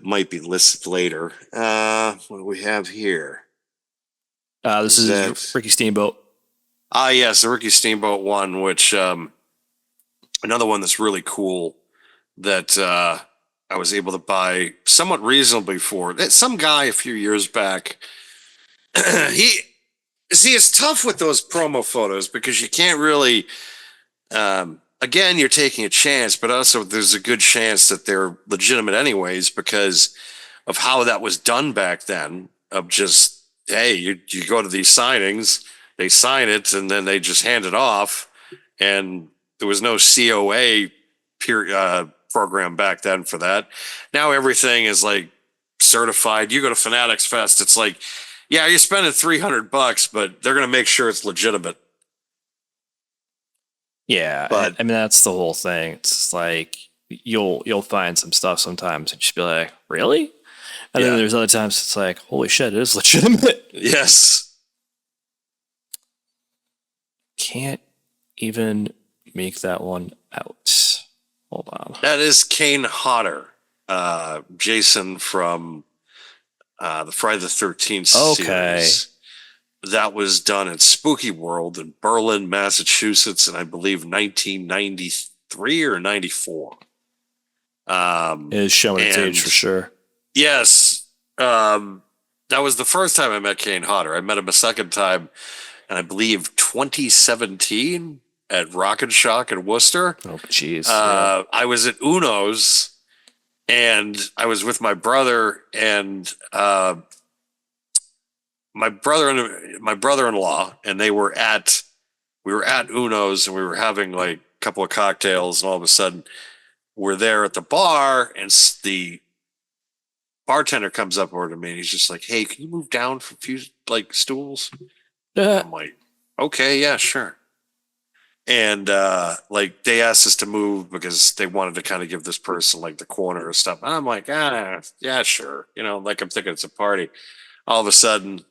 might be listed later. What do we have here? This is Ricky Steamboat. Yes, the Ricky Steamboat one, which another one that's really cool that I was able to buy somewhat reasonably for. Some guy a few years back, it's tough with those promo photos because you can't really, again, you're taking a chance, but also there's a good chance that they're legitimate anyways because of how that was done back then of just, hey, you go to these signings, they sign it, and then they just hand it off. And there was no COA program back then for that. Now everything is like certified. You go to Fanatics Fest, it's like, yeah, you're spending $300, but they're going to make sure it's legitimate. Yeah, But- I mean that's the whole thing. It's just like you'll find some stuff sometimes and just be like, really? And Yeah. then there's other times it's like, holy shit, it is legitimate. Yes. Can't even make that one out. Hold on. That is Kane Hodder, Jason from the Friday the 13th Okay. series. That was done at Spooky World in Berlin, Massachusetts, in I believe 1993 or 94. It is showing its and- age for sure. Yes. That was the first time I met Kane Hodder. I met him a second time, and I believe 2017 at Rock and Shock in Worcester. Oh, jeez. Yeah. I was at Uno's, and I was with my brother and my brother-in-law, and we were at Uno's, and we were having like a couple of cocktails, and all of a sudden we're there at the bar, and the bartender comes up over to me, and he's just like, "Hey, can you move down for a few like stools?" I'm like, "Okay, yeah, sure." And like they asked us to move because they wanted to kind of give this person like the corner or stuff. And I'm like, yeah, sure. You know, like I'm thinking it's a party. All of a sudden,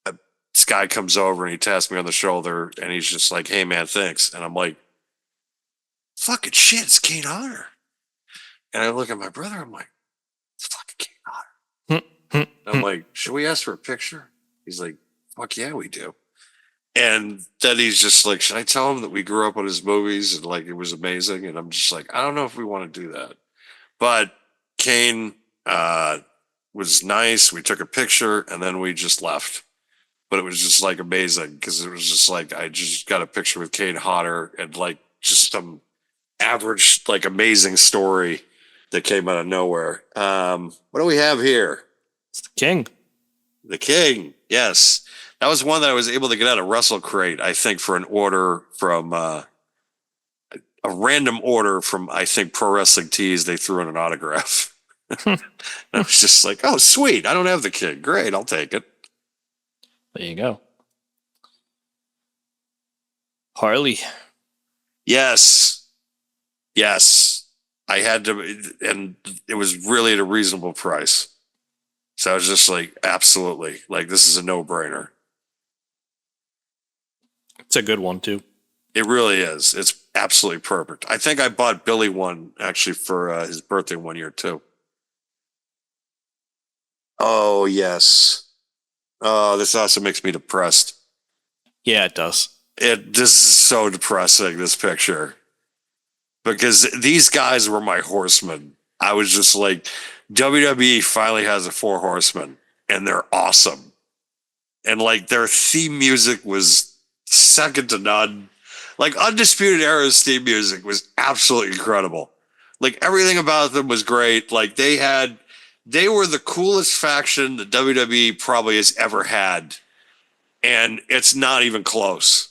this guy comes over and he taps me on the shoulder and he's just like, "Hey man, thanks." And I'm like, "Fucking shit, it's Kane Hodder." And I look at my brother, I'm like, "It's fucking Kane Hodder." I'm like, "Should we ask for a picture?" He's like, "Fuck yeah, we do." And then he's just like, "Should I tell him that we grew up on his movies and like it was amazing?" And I'm just like, "I don't know if we want to do that." But Kane was nice. We took a picture and then we just left. But it was just like amazing because it was just like I just got a picture with Kane Hodder and like just some average, like amazing story that came out of nowhere. What do we have here? It's the king. The King, yes. That was one that I was able to get out of Russell Crate, I think, for an order from a random order from, I think, Pro Wrestling Tees. They threw in an autograph. And I was just like, "Oh, sweet. I don't have the King. Great. I'll take it." There you go. Harley. Yes. Yes. I had to, and it was really at a reasonable price. So I was just like, absolutely. Like, this is a no brainer. It's a good one too. It really is. It's absolutely perfect. I think I bought Billy one actually for his birthday one year too. Oh, yes. Oh, this also makes me depressed. Yeah, it does. This is so depressing, this picture. Because these guys were my horsemen. I was just like, WWE finally has a 4 horsemen, and they're awesome. And like their theme music was second to none. Like Undisputed Era's theme music was absolutely incredible. Like everything about them was great. Like they were the coolest faction that WWE probably has ever had. And it's not even close.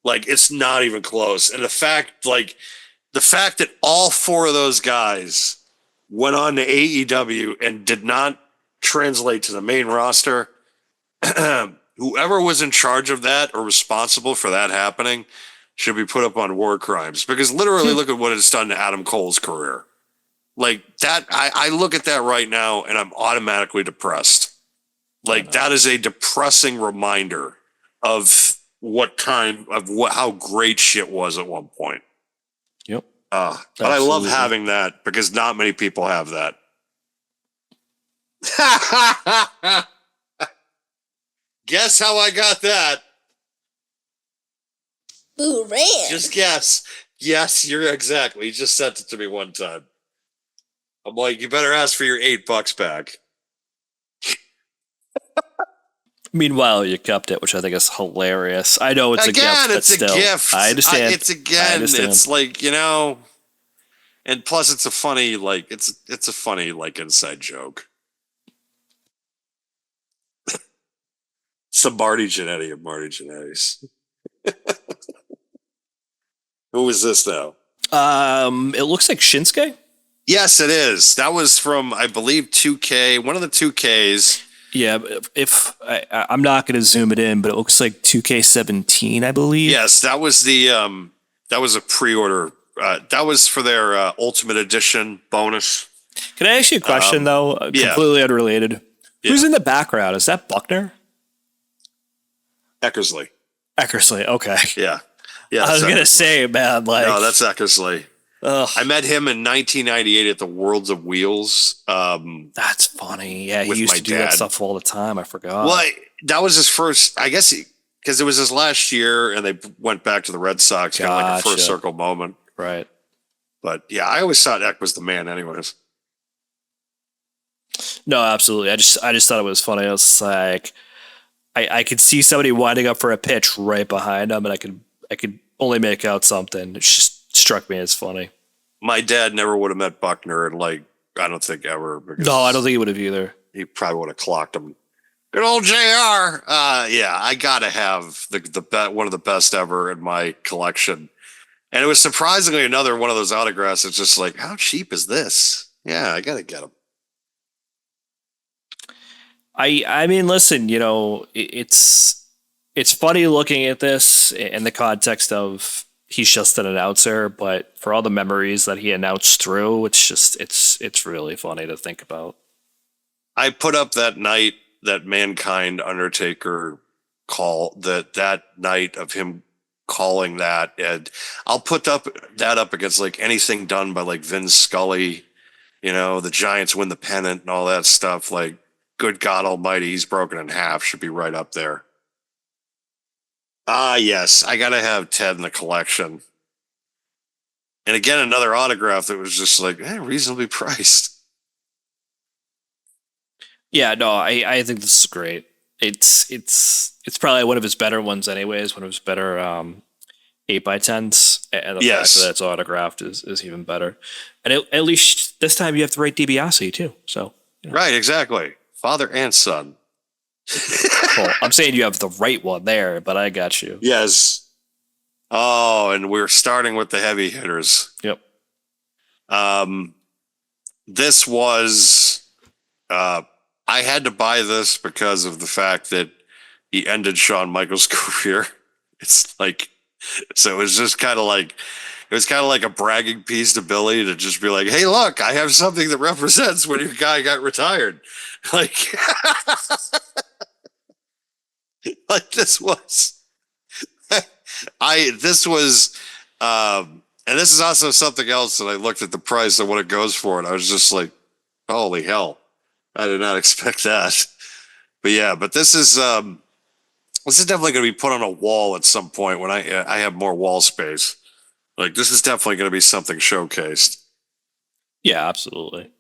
Like it's not even close. And the fact that all 4 of those guys went on to AEW and did not translate to the main roster, whoever was in charge of that or responsible for that happening should be put up on war crimes, because literally look at what it's done to Adam Cole's career. Like that, I look at that right now and I'm automatically depressed. Like that is a depressing reminder of how great shit was at one point. Yep. But I love Absolutely. having that because not many people have that. Guess how I got that? Ooh, red. Just guess. Yes, you're exactly. He just sent it to me one time. I'm like, you better ask for your $8 back. Meanwhile, you kept it, which I think is hilarious. I know it's a gift, but it's still, a gift. I understand. I understand. It's like, and plus it's a funny, like, it's a funny, like, inside joke. It's the Marty Jannetty of Marty Jannetty's. Who is this though? It looks like Shinsuke. Yes, it is. That was from, I believe, 2K, one of the 2Ks. Yeah, but if I'm not going to zoom it in, but it looks like 2K17, I believe. Yes, that was that was a pre-order. That was for their Ultimate Edition bonus. Can I ask you a question though? yeah. Completely unrelated. Yeah. Who's in the background? Is that Buckner? Eckersley. Eckersley. Okay. Yeah. Yeah. I was that's gonna Eckersley. say, man, like No, that's Eckersley. ugh, I met him in 1998 at the Worlds of Wheels. that's funny. Yeah, he with used my to do that dad. stuff all the time. I forgot. Well, that was his first, I guess, because it was his last year, and they went back to the Red Sox, kind of like a Gotcha. first circle moment. Right. But yeah, I always thought Eck was the man, anyways. No, absolutely. I just thought it was funny. I was like, I could see somebody winding up for a pitch right behind him, and I could only make out something. It just struck me as funny. My dad never would have met Buckner, and like, I don't think ever. Because No, I don't think he would have either. he probably would have clocked him. Good old JR. Yeah, I gotta have one of the best ever in my collection. And it was surprisingly another one of those autographs. It's just like, how cheap is this? Yeah, I gotta get them. I mean, listen, you know, it's funny looking at this in the context of he's just an announcer, but for all the memories that he announced through, it's really funny to think about. I put up that night that Mankind Undertaker that night of him calling that, and I'll put that up against like anything done by like Vin Scully, you know, the Giants win the pennant and all that stuff. Like, good God Almighty, he's broken in half. Should be right up there. Yes, I gotta have Ted in the collection. And again, another autograph that was just like reasonably priced. Yeah, no, I think this is great. It's probably one of his better ones, anyways. One of his better 8x10s, and the Yes. fact that it's autographed is even better. And at least this time you have the right DiBiase too. So Right, exactly. Father and son. well, I'm saying you have the right one there, but I got you. Yes. Oh, and we're starting with the heavy hitters. Yep. This was I had to buy this because of the fact that he ended Shawn Michaels' career. It's like, so it was just kind of like, it was kind of like a bragging piece to Billy to just be like, hey, look, I have something that represents when your guy got retired. Like, like this was, and this is also something else that I looked at the price of what it goes for, and I was just like, holy hell, I did not expect that. But yeah, but this is definitely going to be put on a wall at some point when I have more wall space. Like, this is definitely going to be something showcased. Yeah, absolutely.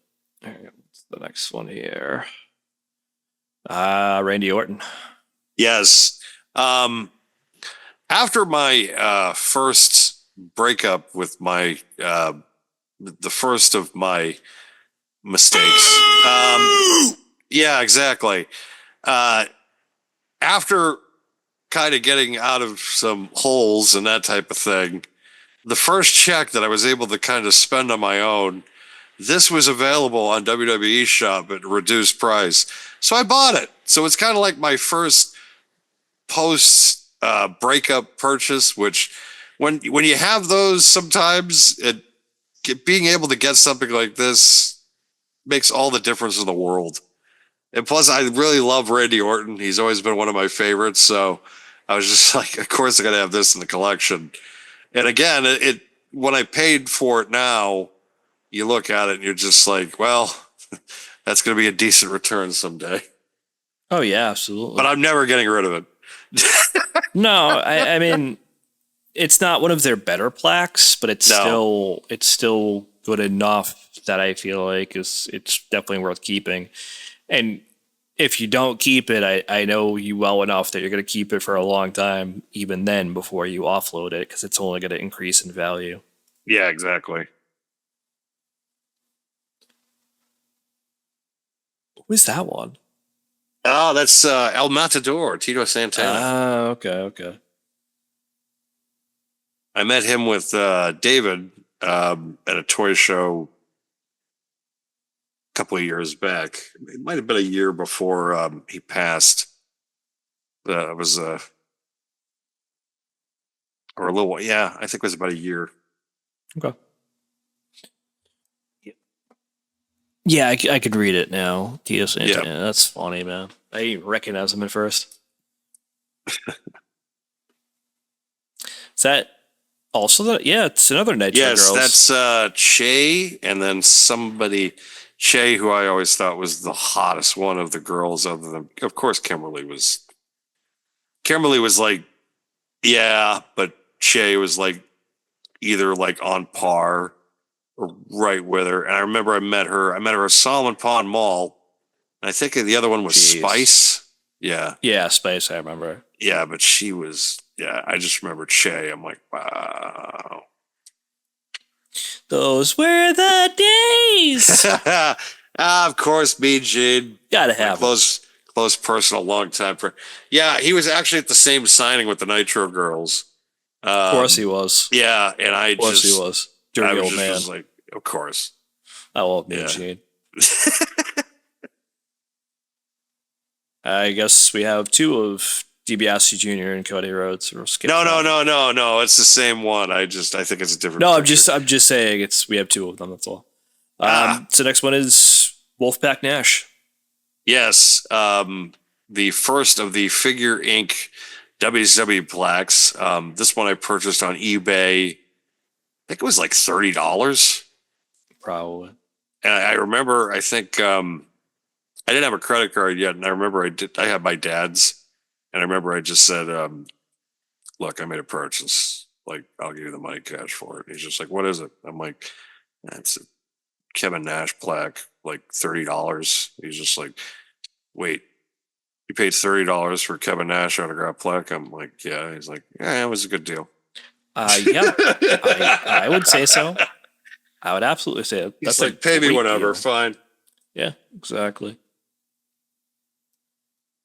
All right, what's the next one here? Randy Orton. Yes. After my first breakup with my the first of my mistakes. Yeah, exactly. After kind of getting out of some holes and that type of thing, the first check that I was able to kind of spend on my own, this was available on WWE Shop at a reduced price. So I bought it. So it's kind of like my first post breakup purchase, which when you have those, sometimes being able to get something like this makes all the difference in the world. And plus, I really love Randy Orton. He's always been one of my favorites. So I was just like, of course, I got to have this in the collection. And again, it when I paid for it now, you look at it and you're just like, well, that's going to be a decent return someday. Oh yeah, absolutely. But I'm never getting rid of it. No, I mean, it's not one of their better plaques, but it's still good enough that I feel like it's definitely worth keeping. And if you don't keep it, I know you well enough that you're going to keep it for a long time, even then, before you offload it, because it's only going to increase in value. Yeah, exactly. Who is that one? Oh, that's El Matador, Tito Santana. Ah, okay. I met him with David at a toy show couple of years back. It might have been a year before he passed. It was or a little, yeah, I think it was about a year. Okay. Yeah, I could read it now. Tito Santana. Yeah. That's funny, man. I didn't even recognize him at first. Is that also the? Yeah, it's another Nitro Yes, Girls. that's Che, and then somebody Che, who I always thought was the hottest one of the girls, other than, of course, Kimberly was. Kimberly was like, yeah, but Che was like either like on par or right with her. And I remember I met her at Solomon Pond Mall, and I think the other one was Jeez. Spice. Yeah, Yeah, Space. I remember. yeah, but she was. Yeah, I just remember Che. I'm like, wow. Those were the days. Of course, BG. Gotta have. Close personal, long time friend. Yeah, he was actually at the same signing with the Nitro Girls. Of course he was. Yeah, and Of course he was. Dirty old man. Was like, of course. I love Yeah. Eugene. I guess we have two of DiBiase Jr. and Cody Rhodes. We'll skip No. that. It's the same one. I think it's a different. No, picture. I'm just saying we have two of them. That's all. Ah. So next one is Wolfpack Nash. Yes, the first of the Figure Inc. WCW plaques. This one I purchased on eBay. I think it was like $30. Probably. And I remember, I think I didn't have a credit card yet, and I remember I had my dad's, and I remember I just said, "Look, I made a purchase. Like, I'll give you the money cash for it." And he's just like, "What is it?" I'm like, "That's a Kevin Nash plaque, like $30." He's just like, "Wait, you paid $30 for Kevin Nash autograph plaque?" I'm like, "Yeah." He's like, "Yeah, it was a good deal." Yeah, I would say so. I would absolutely say it. That's like, pay me great whatever, deal. fine. Yeah, exactly.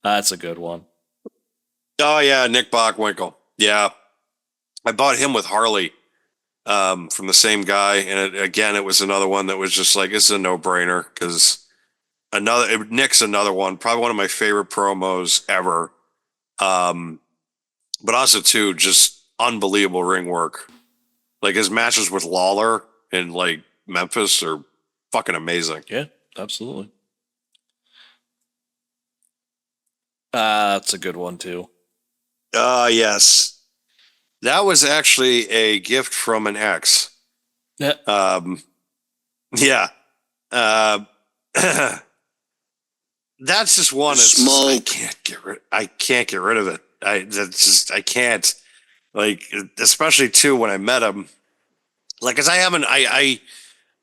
That's a good one. Oh yeah, Nick Bockwinkel. Yeah, I bought him with Harley from the same guy, and it was another one that was just like, it's a no brainer because Nick's another one, probably one of my favorite promos ever. But also too, just unbelievable ring work. Like his matches with Lawler in like Memphis are fucking amazing. Yeah, absolutely. That's a good one too. Yes. That was actually a gift from an ex. Yeah. Yeah. That's just one. I can't get rid of it. I can't. Like, especially too when I met him. Like, cause I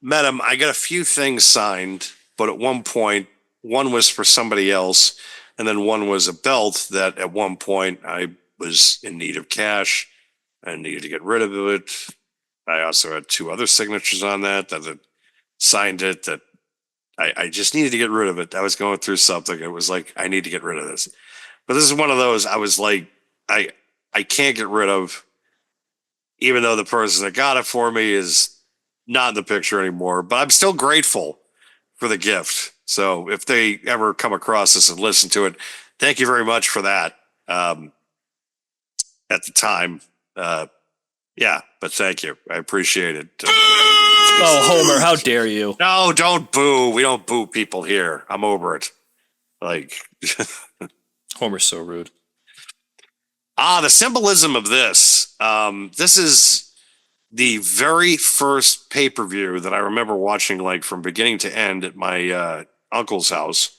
met him. I got a few things signed, but at one point, one was for somebody else, and then one was a belt that at one point I was in need of cash. I needed to get rid of it. I also had two other signatures on that had signed it that I just needed to get rid of it. I was going through something. It was like, I need to get rid of this. But this is one of those I was like, I can't get rid of, even though the person that got it for me is not in the picture anymore. But I'm still grateful for the gift. So if they ever come across this and listen to it, thank you very much for that. At the time. Yeah, but thank you. I appreciate it. Oh, Homer, how dare you? No, don't boo. We don't boo people here. I'm over it. Like, Homer's so rude. the symbolism of this. This is the very first pay-per-view that I remember watching, like from beginning to end at my uncle's house.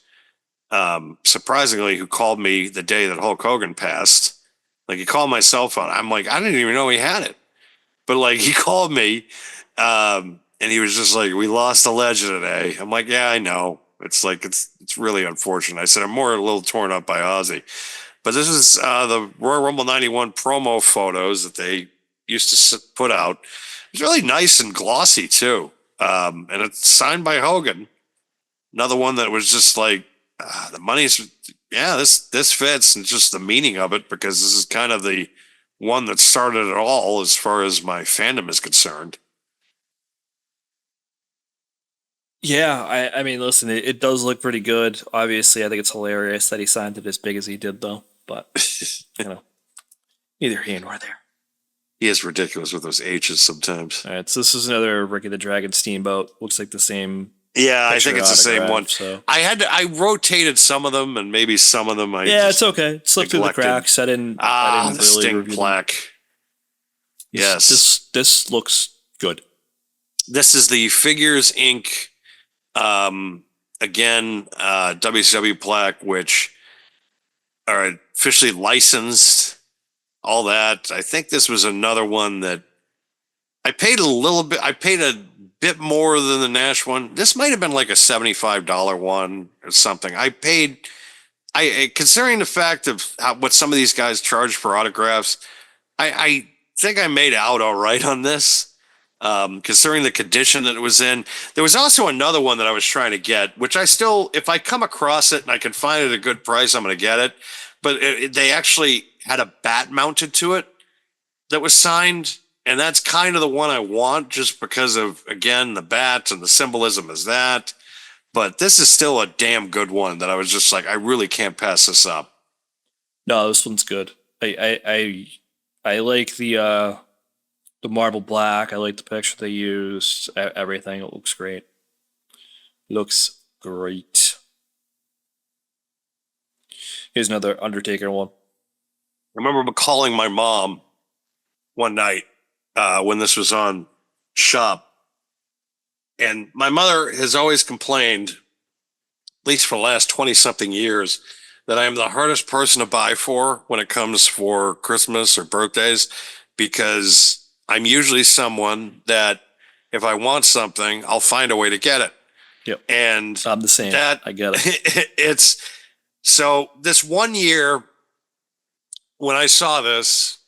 Surprisingly, who called me the day that Hulk Hogan passed. Like, he called my cell phone. I'm like, I didn't even know he had it. But like, he called me, and he was just like, "We lost a legend today." I'm like, "Yeah, I know. It's like, it's really unfortunate." I said, "I'm more a little torn up by Ozzy." But this is the Royal Rumble 91 promo photos that they used to put out. It's really nice and glossy too. And it's signed by Hogan. Another one that was just like, the money's, yeah, this fits, and just the meaning of it, because this is kind of the one that started it all as far as my fandom is concerned. Yeah, I mean, listen, it does look pretty good. Obviously, I think it's hilarious that he signed it as big as he did, though. But you know, neither here nor there. He is ridiculous with those H's sometimes. All right, so this is another Ricky the Dragon Steamboat. Looks like the same Yeah, I think picture it's the same one. autograph, so I rotated some of them, and maybe some of them I yeah, just it's okay. Slipped through the neglected. cracks. I didn't the really Sting review them. plaque. Yes. This looks good. This is the Figures Inc. Again, WCW plaque, which are officially licensed. All that. I think this was another one that I paid a little bit. I paid a bit more than the Nash one. This might have been like a $75 one or something. I paid. Considering the fact of what some of these guys charge for autographs, I think I made out all right on this. Considering the condition that it was in. There was also another one that I was trying to get, which I still, if I come across it and I can find it at a good price, I'm going to get it. But they actually had a bat mounted to it that was signed. And that's kind of the one I want just because of, again, the bat and the symbolism is that. But this is still a damn good one that I was just like, I really can't pass this up. No, this one's good. I like the marble black. I like the picture they used. Everything. It looks great. Looks great. Here's another Undertaker one. I remember calling my mom one night when this was on Shop. And my mother has always complained, at least for the last 20 something years, that I am the hardest person to buy for when it comes for Christmas or birthdays, because I'm usually someone that if I want something, I'll find a way to get it. Yep. And I'm the same. that I get it. it's so this one year when I saw this,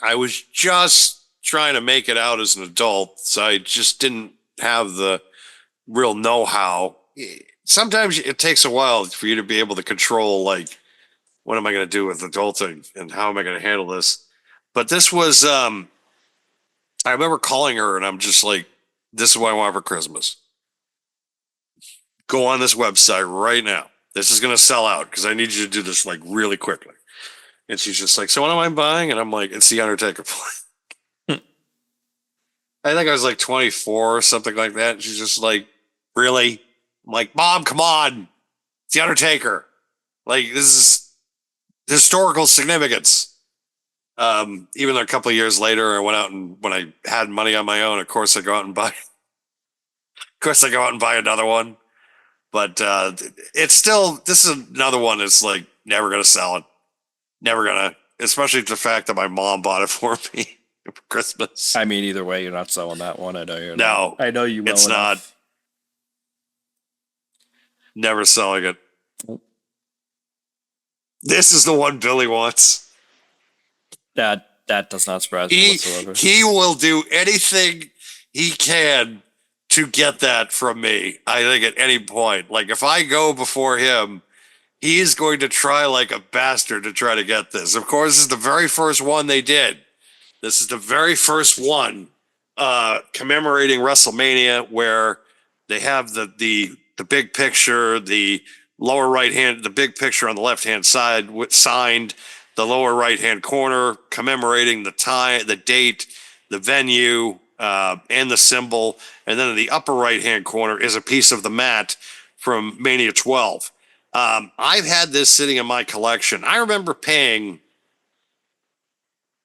I was just trying to make it out as an adult. So I just didn't have the real know-how. Sometimes it takes a while for you to be able to control, like, what am I going to do with adulting and how am I going to handle this? But this was, I remember calling her and I'm just like, this is what I want for Christmas. Go on this website right now. This is going to sell out because I need you to do this like really quickly. And she's just like, so what am I buying? And I'm like, it's the Undertaker play. I think I was like 24 or something like that. And she's just like, really? I'm like, Mom, come on. It's the Undertaker. Like, this is historical significance. Even though a couple of years later, I went out and when I had money on my own, of course I go out and buy another one. But it's still, this is another one that's like never going to sell it. Never going to, especially the fact that my mom bought it for me for Christmas. I mean, either way, you're not selling that one. I know you're No, not. I know you will. it's not. Never selling it. This is the one Billy wants. That does not surprise me whatsoever. He will do anything he can to get that from me. I think at any point, like if I go before him, he is going to try like a bastard to try to get this. Of course, this is the very first one they did. This is the very first one commemorating WrestleMania, where they have the big picture, the lower right hand, the big picture on the left hand side signed, the lower right hand corner commemorating the time, the date, the venue, and the symbol, and then in the upper right hand corner is a piece of the mat from Mania 12. I've had this sitting in my collection. I remember paying,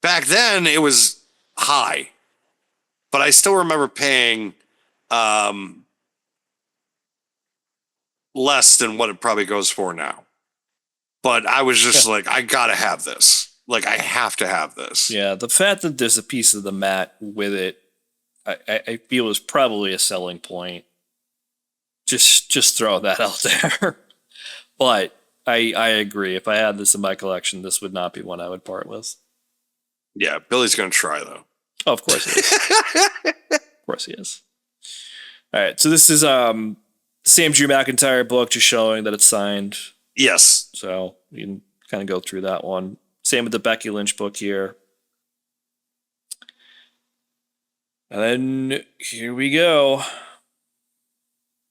back then it was high, but I still remember paying less than what it probably goes for now. But I was just like, I gotta have this. Like, I have to have this. Yeah, the fact that there's a piece of the mat with it, I feel is probably a selling point. Just throw that out there. But I agree. If I had this in my collection, this would not be one I would part with. Yeah, Billy's gonna try though. Oh, of course he is. Of course he is. All right, so this is the same Drew McIntyre book, just showing that it's signed. Yes. So you can kind of go through that one. Same with the Becky Lynch book here. And then here we go.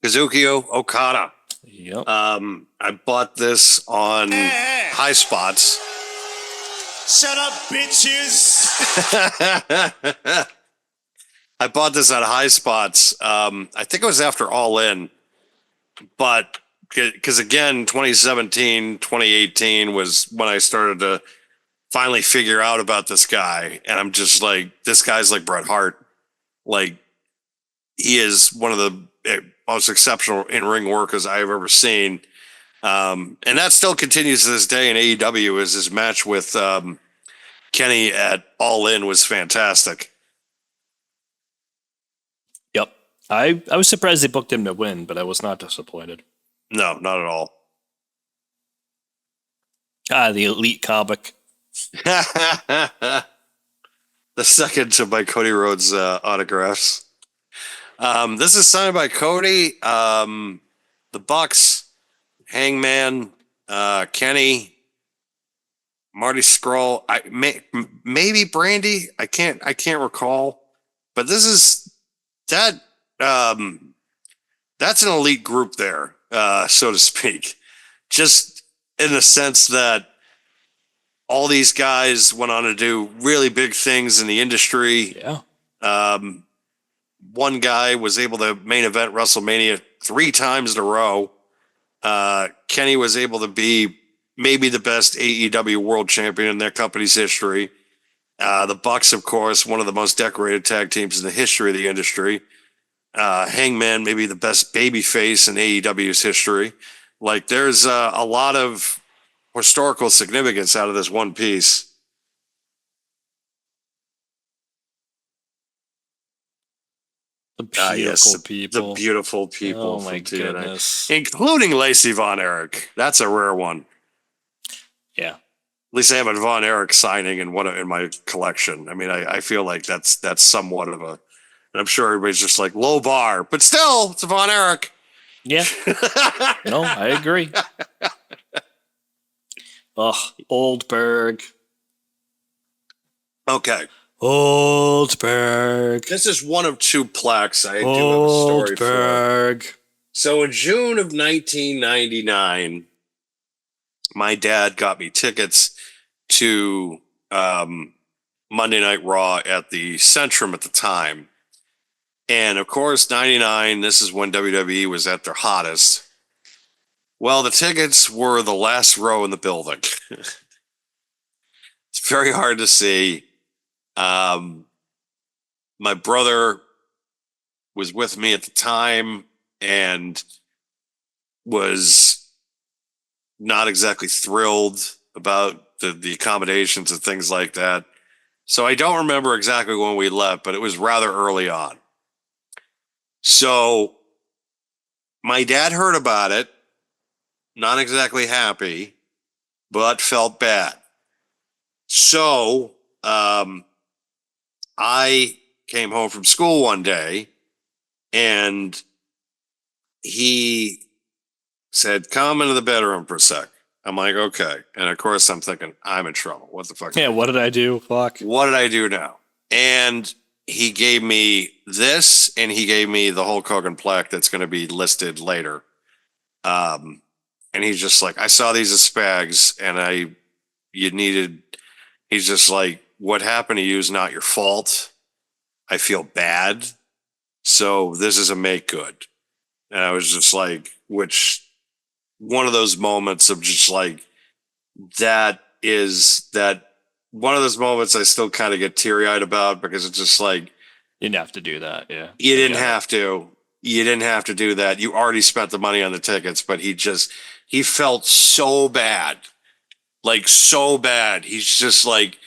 Kazuki Okada. Yep. I bought this on High Spots. Shut up, bitches. I bought this at High Spots. I think it was after All In, but because again, 2017, 2018 was when I started to finally figure out about this guy. And I'm just like, this guy's like Bret Hart. Like, he is one of the most exceptional in-ring workers I've ever seen. And that still continues to this day in AEW. Is his match with Kenny at All In was fantastic. Yep. I was surprised they booked him to win, but I was not disappointed. No, not at all. The elite comic. The second to my Cody Rhodes autographs. This is signed by Cody, the Bucks, Hangman, Kenny, Marty Scurll, maybe Brandy. I can't recall, but this is that. That's an elite group there, so to speak. Just in the sense that all these guys went on to do really big things in the industry. Yeah. One guy was able to main event WrestleMania 3 times in a row. Kenny was able to be maybe the best AEW world champion in their company's history. The Bucks, of course, one of the most decorated tag teams in the history of the industry. Hangman, maybe the best babyface in AEW's history. Like, there's a lot of historical significance out of this one piece. The beautiful people. The beautiful people. Oh my from TNA, goodness. including Lacey Von Erich. That's a rare one. Yeah. At least I have a Von Erich signing in my collection. I mean, I feel like that's somewhat of a, and I'm sure everybody's just like low bar, but still, it's a Von Erich. Yeah. No, I agree. Oldberg. Okay. Oldberg. This is one of 2 plaques I do have a story for. Oldberg. So in June of 1999, my dad got me tickets to Monday Night Raw at the Centrum at the time. And of course, 99, this is when WWE was at their hottest. Well, the tickets were the last row in the building. It's very hard to see. My brother was with me at the time and was not exactly thrilled about the accommodations and things like that. So I don't remember exactly when we left, but it was rather early on. So my dad heard about it, not exactly happy, but felt bad. So I came home from school one day and he said, come into the bedroom for a sec. I'm like, okay. And of course I'm thinking, I'm in trouble. What the fuck? Yeah, what did I do? Fuck. What did I do now? And he gave me this and he gave me the Hulk Hogan plaque that's going to be listed later. And he's just like, I saw these as Spags and he's just like, what happened to you is not your fault. I feel bad. So this is a make good. And I was just like, which one of those moments of just like, that one of those moments I still kind of get teary eyed about because it's just like, You didn't have to do that. Yeah. you didn't have to. You didn't have to do that. You already spent the money on the tickets, but he felt so bad. Like, so bad. He's just like,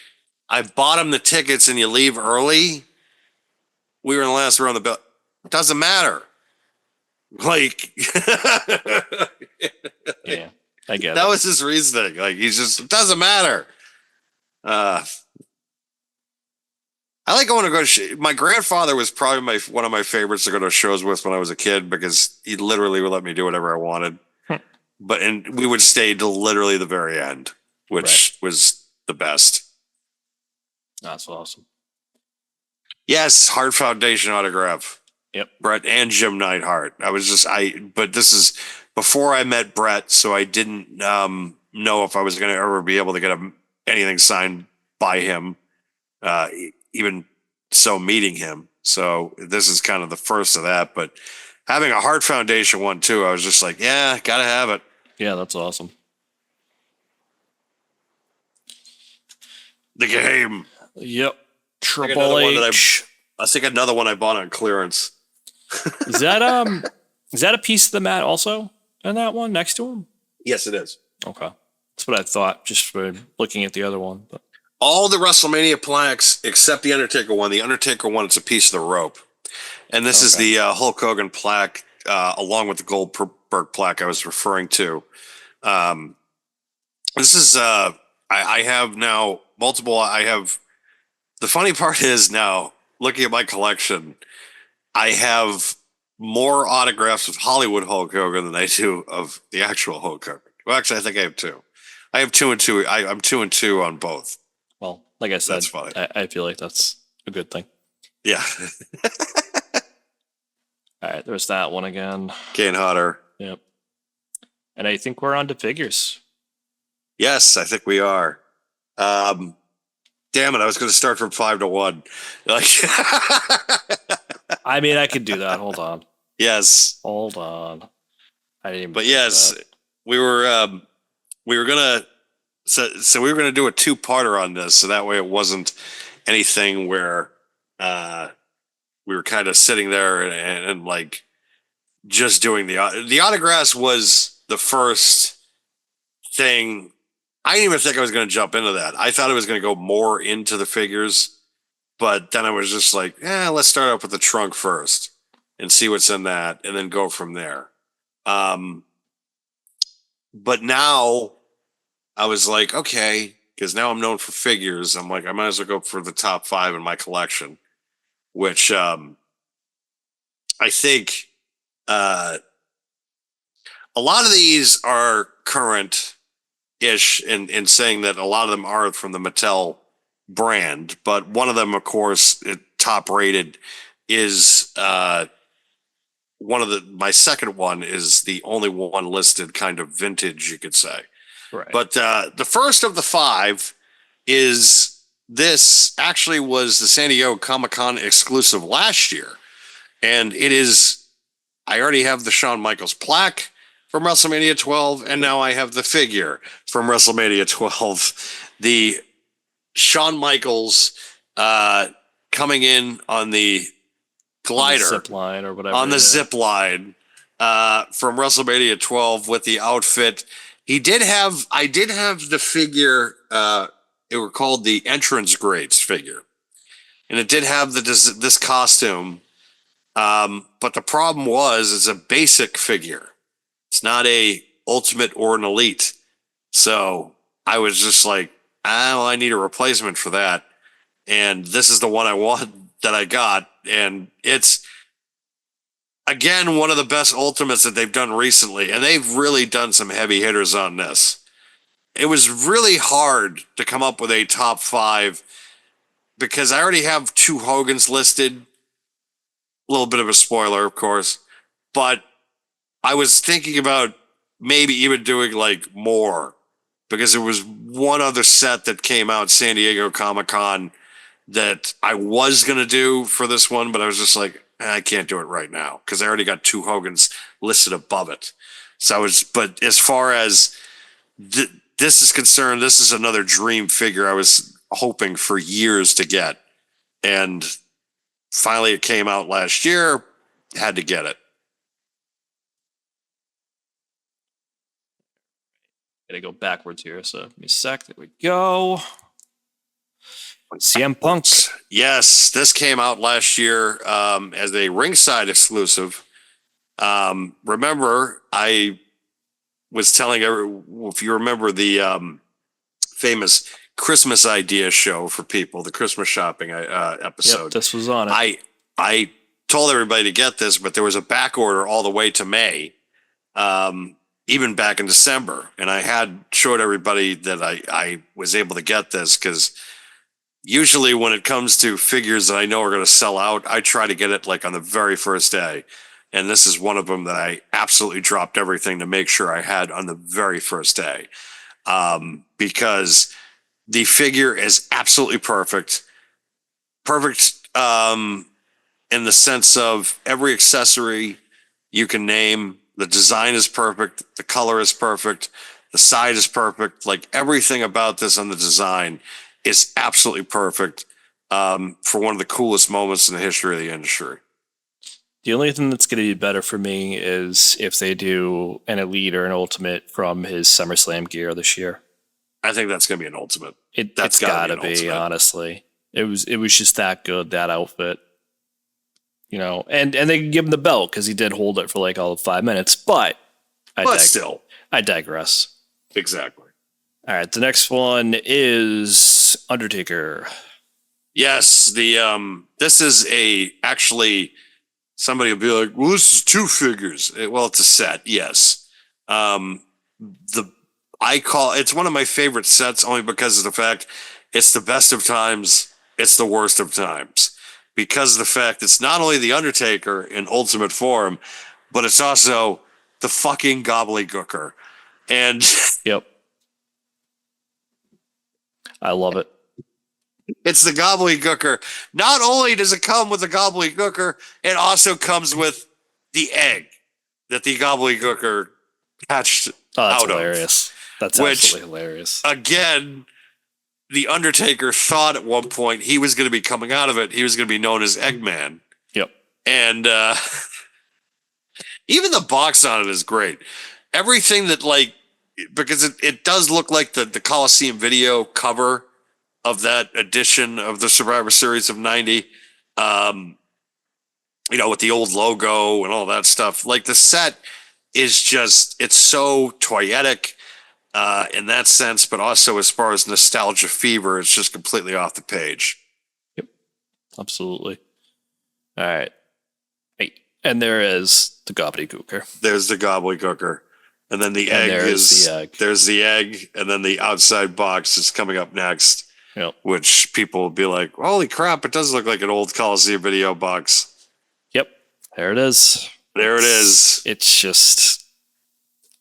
I bought him the tickets and you leave early. We were in the last row on the bill. It doesn't matter. Like, Yeah. I get that it. was his reasoning. Like, he's just, it doesn't matter. I like going to go to my grandfather was probably one of my favorites to go to shows with when I was a kid because he literally would let me do whatever I wanted. And we would stay till literally the very end, which was the best. That's awesome. Yes, Heart Foundation autograph. Yep. Brett and Jim Neidhart. But this is before I met Brett, so I didn't know if I was going to ever be able to get anything signed by him, even so meeting him. So this is kind of the first of that. But having a Heart Foundation one too, I was just like, yeah, gotta have it. Yeah, that's awesome. The game. Yep. Triple another one that H. I think another one I bought on clearance. Is that a piece of the mat also in that one next to him? Yes, it is. Okay. That's what I thought just for looking at the other one. But All the WrestleMania plaques except the Undertaker one. The Undertaker one, it's a piece of the rope. And this is the Hulk Hogan plaque, along with the Goldberg plaque I was referring to. This is, I have now multiple. The funny part is now, looking at my collection, I have more autographs of Hollywood Hulk Hogan than I do of the actual Hulk Hogan. Well, actually, I think I have two. I have 2 and 2. I'm 2 and 2 on both. well, like I said, That's funny. I feel like that's a good thing. Yeah. All right, there's that one again. Kane Hodder. Yep. And I think we're on to figures. Yes, I think we are. Damn it, I was going to start from 5 to 1. Like, I mean, I could do that. Hold on. yes, Hold on. I didn't even but do yes, that. we were gonna so we were gonna do a 2-parter on this, so that way it wasn't anything where we were kind of sitting there and like just doing the autographs was the first thing. I didn't even think I was going to jump into that. I thought it was going to go more into the figures, but then I was just like, let's start off with the trunk first and see what's in that, and then go from there. But now I was like, okay, because now I'm known for figures. I'm like, I might as well go for the top 5 in my collection, which I think a lot of these are current-ish in saying that a lot of them are from the Mattel brand, but one of them, of course, top rated is my second one is the only one listed kind of vintage, you could say. Right. But the first of the 5 is this actually was the San Diego Comic-Con exclusive last year. And it is, I already have the Shawn Michaels plaque from WrestleMania 12, and now I have the figure from WrestleMania 12. The Shawn Michaels coming in on the glider, zip line or whatever. on the zip line from WrestleMania 12 with the outfit. I did have the figure. It were called the Entrance Grades figure, and it did have this costume. But the problem was, it's a basic figure. It's not a ultimate or an elite. So I was just like, I need a replacement for that. And this is the one I want that I got. And it's, again, one of the best ultimates that they've done recently. And they've really done some heavy hitters on this. It was really hard to come up with a top 5 because I already have 2 Hogans listed. A little bit of a spoiler, of course. But I was thinking about maybe even doing like more because there was one other set that came out, San Diego Comic-Con, that I was going to do for this one, but I was just like, I can't do it right now because I already got 2 Hogans listed above it. But as far as this is concerned, this is another dream figure I was hoping for years to get. And finally it came out last year, had to get it. Gotta go backwards here. So give me a sec. There we go. CM Punk. Yes, this came out last year as a ringside exclusive. Remember, I was telling everyone, if you remember the famous Christmas idea show for people, the Christmas shopping episode. Yep, this was on it. I told everybody to get this, but there was a back order all the way to May, even back in December. And I had showed everybody that I was able to get this because usually when it comes to figures that I know are going to sell out, I try to get it like on the very first day. And this is one of them that I absolutely dropped everything to make sure I had on the very first day. Because the figure is absolutely perfect. Perfect in the sense of every accessory you can name. The design is perfect. The color is perfect. The side is perfect. Like everything about this on the design is absolutely perfect for one of the coolest moments in the history of the industry. The only thing that's going to be better for me is if they do an Elite or an Ultimate from his SummerSlam gear this year. I think that's going to be an Ultimate. It's gotta got to be an be, Ultimate. honestly. It was just that good, that outfit. You know, and they can give him the belt because he did hold it for like all of 5 minutes, but Still. I digress. Exactly. All right, the next one is Undertaker. Yes, this is actually somebody will be like, well, this is two figures. Well, it's a set, yes. It's one of my favorite sets only because of the fact it's the best of times, it's the worst of times. Because of the fact it's not only the Undertaker in ultimate form, but it's also the fucking gobbledygooker. And Yep. I love it. it's the gobbledygooker. Not only does it come with the gobbledygooker, it also comes with the egg that the gobbledygooker hatched That's out hilarious. That's Which- absolutely hilarious. of. Again, the Undertaker thought at one point he was going to be coming out of it. He was going to be known as Eggman. Yep. And even the box on it is great. Everything that because it does look like the Coliseum video cover of that edition of the Survivor Series of 90. With the old logo and all that stuff. Like the set is it's so toyetic in that sense, but also as far as nostalgia fever, it's just completely off the page. Absolutely. All right. Hey, and there is the gobbledygooker. There's the gobbledygooker. And then the And egg there's the egg. There's the egg, and then the outside box is coming up next, Yep. which people will be like, holy crap, it does look like an old Coliseum video box. Yep. There it is. There it is. It's just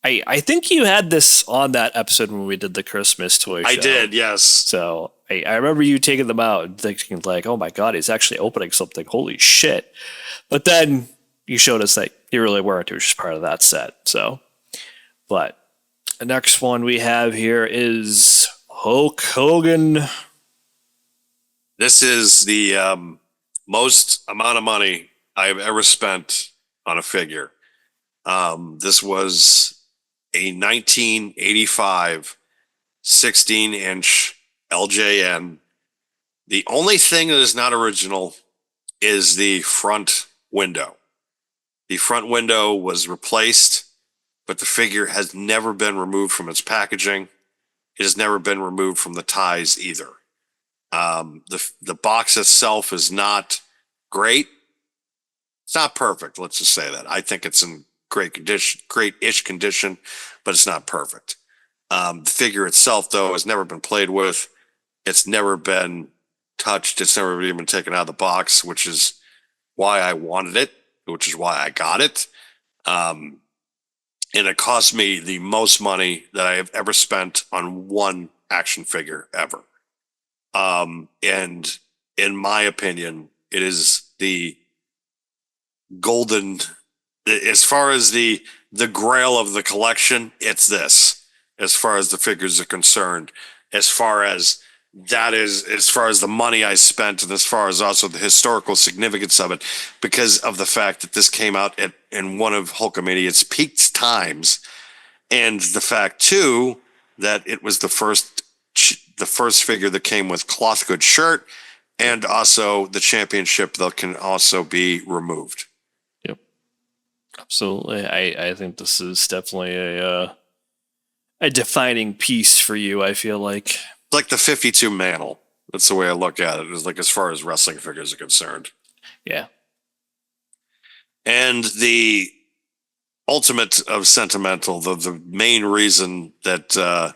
I think you had this on that episode when we did the Christmas toy show. I did, yes. So I remember you taking them out and thinking like, oh my God, he's actually opening something. Holy shit. But then you showed us that you really weren't. It was just part of that set. So, but the next one we have here is Hulk Hogan. This is the most amount of money I have ever spent on a figure. This was a 1985 16-inch LJN. The only thing that is not original is the front window. The front window was replaced, but the figure has never been removed from its packaging. It has never been removed from the ties either. The box itself is not great. It's not perfect. Let's just say that. I think it's in great condition, great-ish condition, but it's not perfect. The figure itself, though, has never been played with. It's never been touched. It's never even been taken out of the box, which is why I wanted it, which is why I got it. And it cost me the most money that I have ever spent on one action figure ever. And in my opinion, it is the golden, as far as the grail of the collection, it's this, as far as the figures are concerned, as far as the money I spent, and as far as also the historical significance of it, because of the fact that this came out in one of Hulkamania's peak times, and the fact too that it was the first figure that came with cloth good shirt, and also the championship that can also be removed. Yep. Absolutely. I think this is definitely a defining piece for you, I feel like. Like the 52 mantle. That's the way I look at it. Is like as far as wrestling figures are concerned. Yeah. And the ultimate of sentimental, the main reason that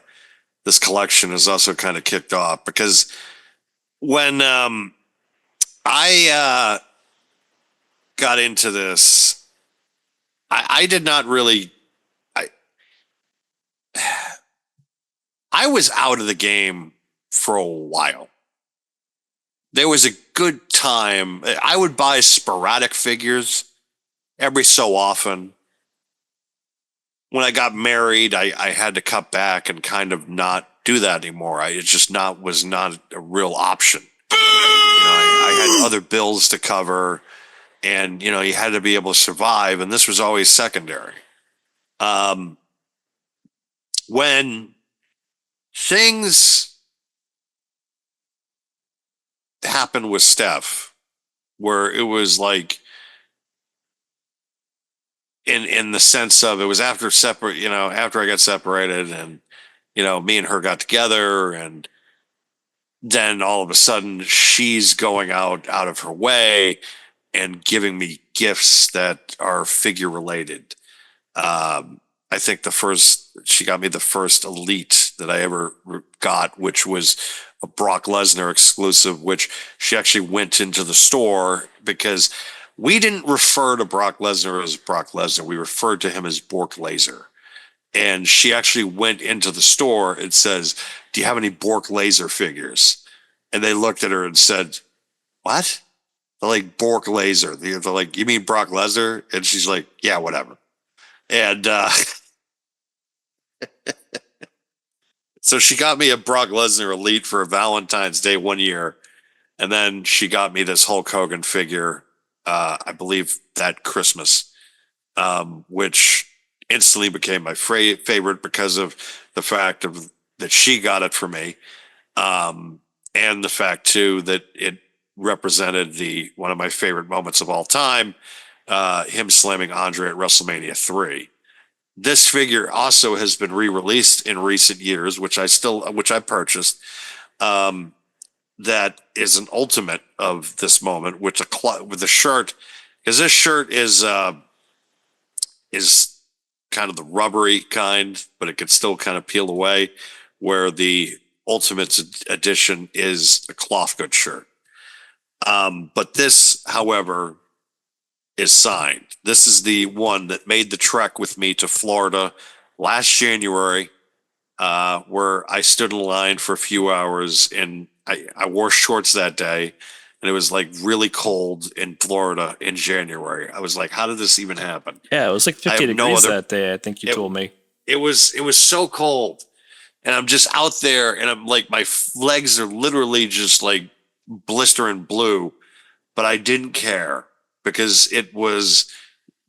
this collection is also kind of kicked off, because when I got into this, I did not really. I I was out of the game for a while. There was a good time. I would buy sporadic figures every so often. When I got married, I had to cut back and kind of not do that anymore. It just not was not a real option. I had other bills to cover, and you had to be able to survive, and this was always secondary. Um, when things happened with Steph, where it was like in the sense of it was after separate, after I got separated, and me and her got together, and then all of a sudden she's going out of her way and giving me gifts that are figure related. I think she got me the first Elite that I ever got, which was a Brock Lesnar exclusive, which she actually went into the store because we didn't refer to Brock Lesnar as Brock Lesnar. We referred to him as Bork Laser. And she actually went into the store and says, "Do you have any Bork Laser figures?" And they looked at her and said, "What?" They're like, "Bork Laser." They're like, "You mean Brock Lesnar?" And she's like, "Yeah, whatever." And so she got me a Brock Lesnar Elite for Valentine's Day one year. And then she got me this Hulk Hogan figure, I believe that Christmas, which instantly became my favorite because of the fact of that she got it for me. And the fact too that it represented the one of my favorite moments of all time, him slamming Andre at WrestleMania 3. This figure also has been re-released in recent years, which I purchased. That is an ultimate of this moment, with the shirt, because this shirt is kind of the rubbery kind, but it could still kind of peel away. Where the Ultimates edition is a cloth good shirt. But this, however, is signed. This is the one that made the trek with me to Florida last January, where I stood in line for a few hours, and I wore shorts that day, and it was like really cold in Florida in January. I was like, how did this even happen? Yeah, it was like 50 degrees that day, I think you told me. It was so cold. And I'm just out there, and I'm like, my legs are literally just like blistering blue, but I didn't care because it was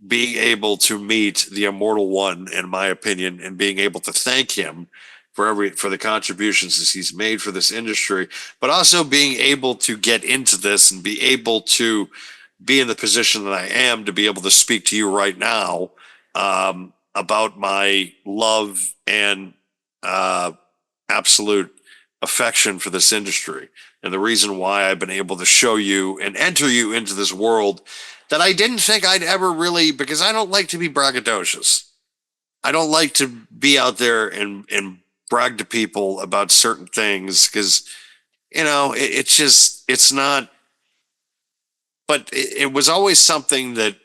being able to meet the Immortal One, in my opinion, and being able to thank him for the contributions that he's made for this industry, but also being able to get into this and be able to be in the position that I am to be able to speak to you right now, about my love and absolute affection for this industry, and the reason why I've been able to show you and enter you into this world that I didn't think I'd ever really, because I don't like to be braggadocious. I don't like to be out there and brag to people about certain things, because it's not. But it was always something that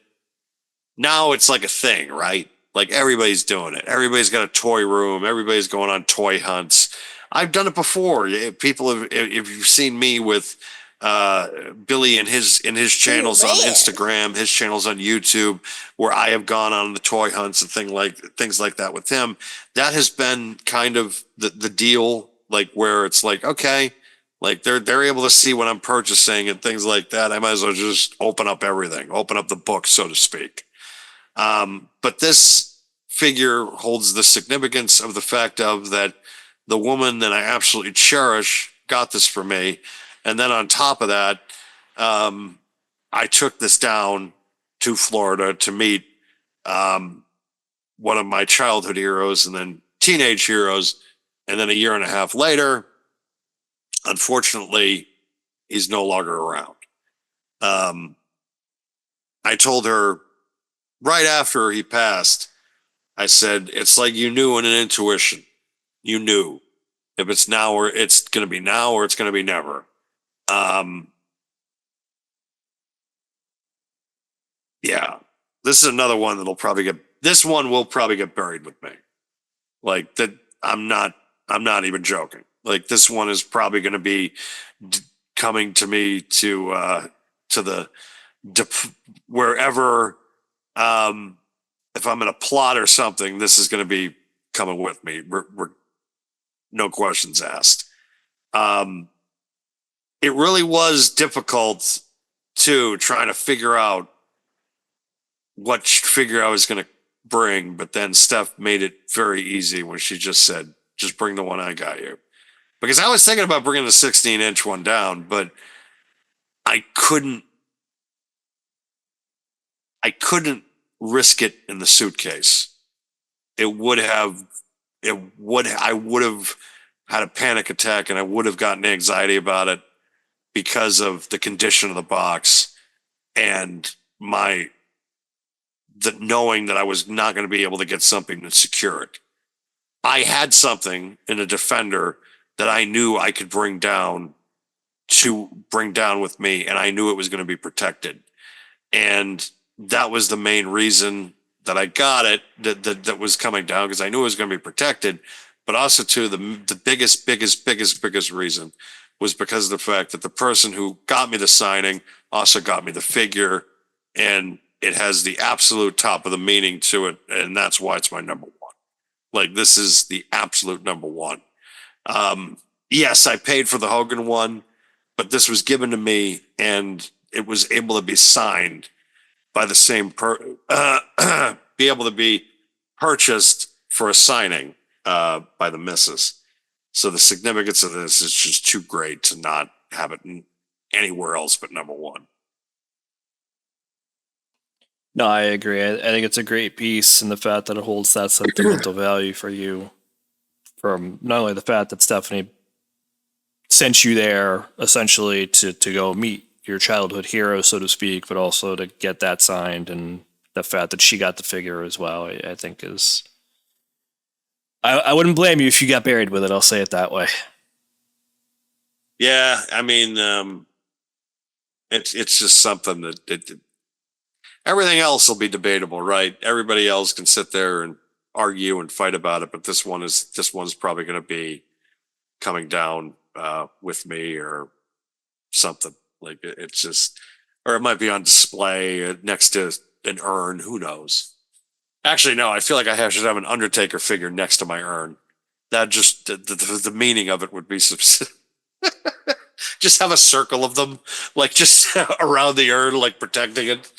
now it's like a thing, right? Like everybody's doing it. Everybody's got a toy room. Everybody's going on toy hunts. I've done it before. People have, if you've seen me with Billy and his channels on Instagram, his channels on YouTube, where I have gone on the toy hunts and things like that with him. That has been kind of the deal, like where it's like, okay, like they're able to see what I'm purchasing and things like that. I might as well just open up everything, open up the book, so to speak. But this figure holds the significance of the fact of that the woman that I absolutely cherish got this for me. And then on top of that, I took this down to Florida to meet one of my childhood heroes and then teenage heroes. And then a year and a half later, unfortunately, he's no longer around. I told her right after he passed, I said, it's like you knew in an intuition. You knew if it's now or it's going to be now or it's going to be never. Yeah, this is another one this one will probably get buried with me. Like that, I'm not even joking. Like this one is probably going to be coming to me to the wherever, if I'm in a plot or something, this is going to be coming with me. We're no questions asked. It really was difficult too, trying to figure out what figure I was going to bring, but then Steph made it very easy when she just said, just bring the one I got you. Because I was thinking about bringing the 16-inch one down, but I couldn't risk it in the suitcase. I would have had a panic attack and I would have gotten anxiety about it because of the condition of the box and knowing that I was not going to be able to get something to secure it. I had something in a Defender that I knew I could bring down with me, and I knew it was going to be protected. And that was the main reason that I got it, that was coming down, because I knew it was going to be protected. But also, too, the biggest reason was because of the fact that the person who got me the signing also got me the figure, and it has the absolute top of the meaning to it, and that's why it's my number one. Like, this is the absolute number one. Yes, I paid for the Hogan one, but this was given to me, and it was able to be signed by the same be able to be purchased for a signing by the missus. So the significance of this is just too great to not have it anywhere else but number one. No, I agree. I think it's a great piece, and the fact that it holds that sentimental value for you, from not only the fact that Stephanie sent you there essentially to go meet your childhood hero, so to speak, but also to get that signed, and the fact that she got the figure as well, I think is. I wouldn't blame you if you got buried with it. I'll say it that way. Yeah, I mean, it's just something that everything else will be debatable, right? Everybody else can sit there and argue and fight about it, but this one's probably going to be coming down with me or something. Like it's just, or it might be on display next to an urn. Who knows? Actually, no. I feel like should have an Undertaker figure next to my urn. That just the meaning of it would be just have a circle of them, like just around the urn, like protecting it.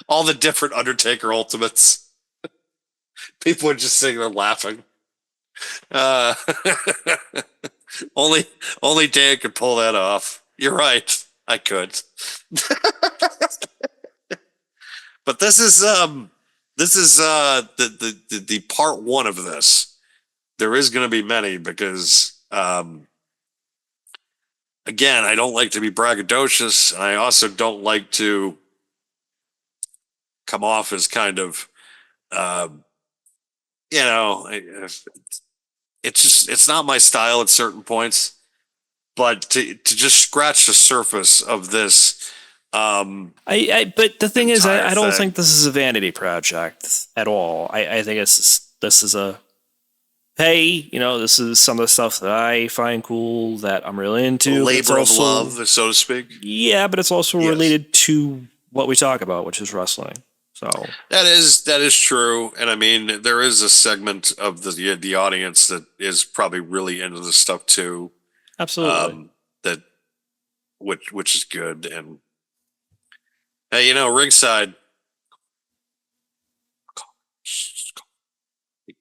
All the different Undertaker ultimates. People are just sitting there laughing. Only Dan could pull that off. You're right. I could. But this is the part one of this. There is going to be many because again, I don't like to be braggadocious, and I also don't like to come off as kind of it's not my style at certain points. But to just scratch the surface of this, but the thing is, I don't think this is a vanity project at all. I think this is a, hey, this is some of the stuff that I find cool, that I'm really into. Labor of love, so to speak. Yeah, but it's also related to what we talk about, which is wrestling. So that is true, and I mean there is a segment of the audience that is probably really into this stuff too. Absolutely. Which is good. And hey, ringside,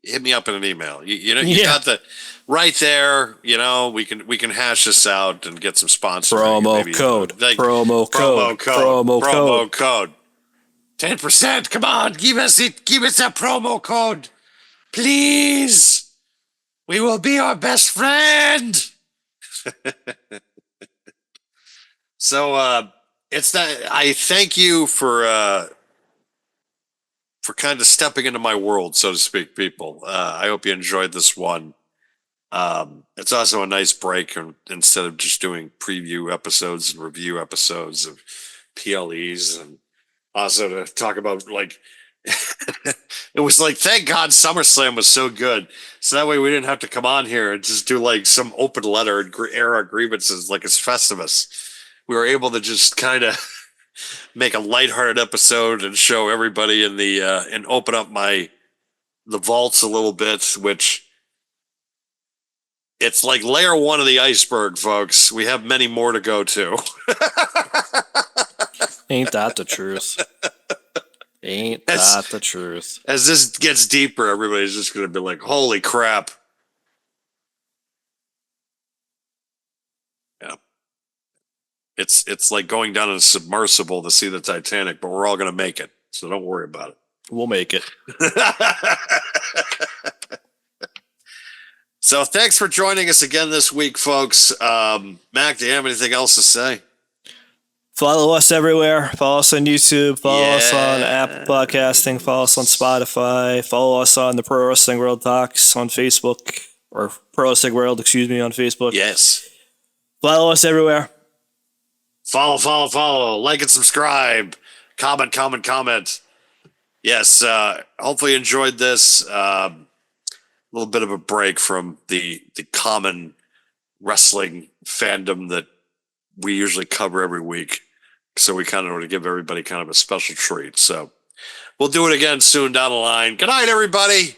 hit me up in an email. You got the right there. We can hash this out and get some sponsors. Promo code. 10%. Come on, give us that promo code, please. We will be our best friend. So it's that. I thank you for kind of stepping into my world, so to speak, people. I hope you enjoyed this one. It's also a nice break instead of just doing preview episodes and review episodes of PLEs, and also to talk about like it was like, thank God SummerSlam was so good, so that way we didn't have to come on here and just do like some open letter and air our grievances like it's Festivus. We were able to just kind of make a lighthearted episode and show everybody in the and open up the vaults a little bit, which it's like layer 1 of the iceberg, folks. We have many more to go to. Ain't that the truth? Ain't that the truth? As this gets deeper, everybody's just going to be like, holy crap. Yeah. It's like going down in a submersible to see the Titanic, but we're all going to make it. So don't worry about it. We'll make it. So thanks for joining us again this week, folks. Mac, do you have anything else to say? Follow us everywhere. Follow us on YouTube. Follow us on Apple Podcasting. Follow us on Spotify. Follow us on the Pro Wrestling World Talks on Facebook, or Pro Wrestling World, excuse me, on Facebook. Yes. Follow us everywhere. Follow. Like and subscribe. Comment. Yes. Hopefully you enjoyed this. A little bit of a break from the common wrestling fandom that we usually cover every week. So we kind of want to give everybody kind of a special treat. So we'll do it again soon down the line. Good night, everybody.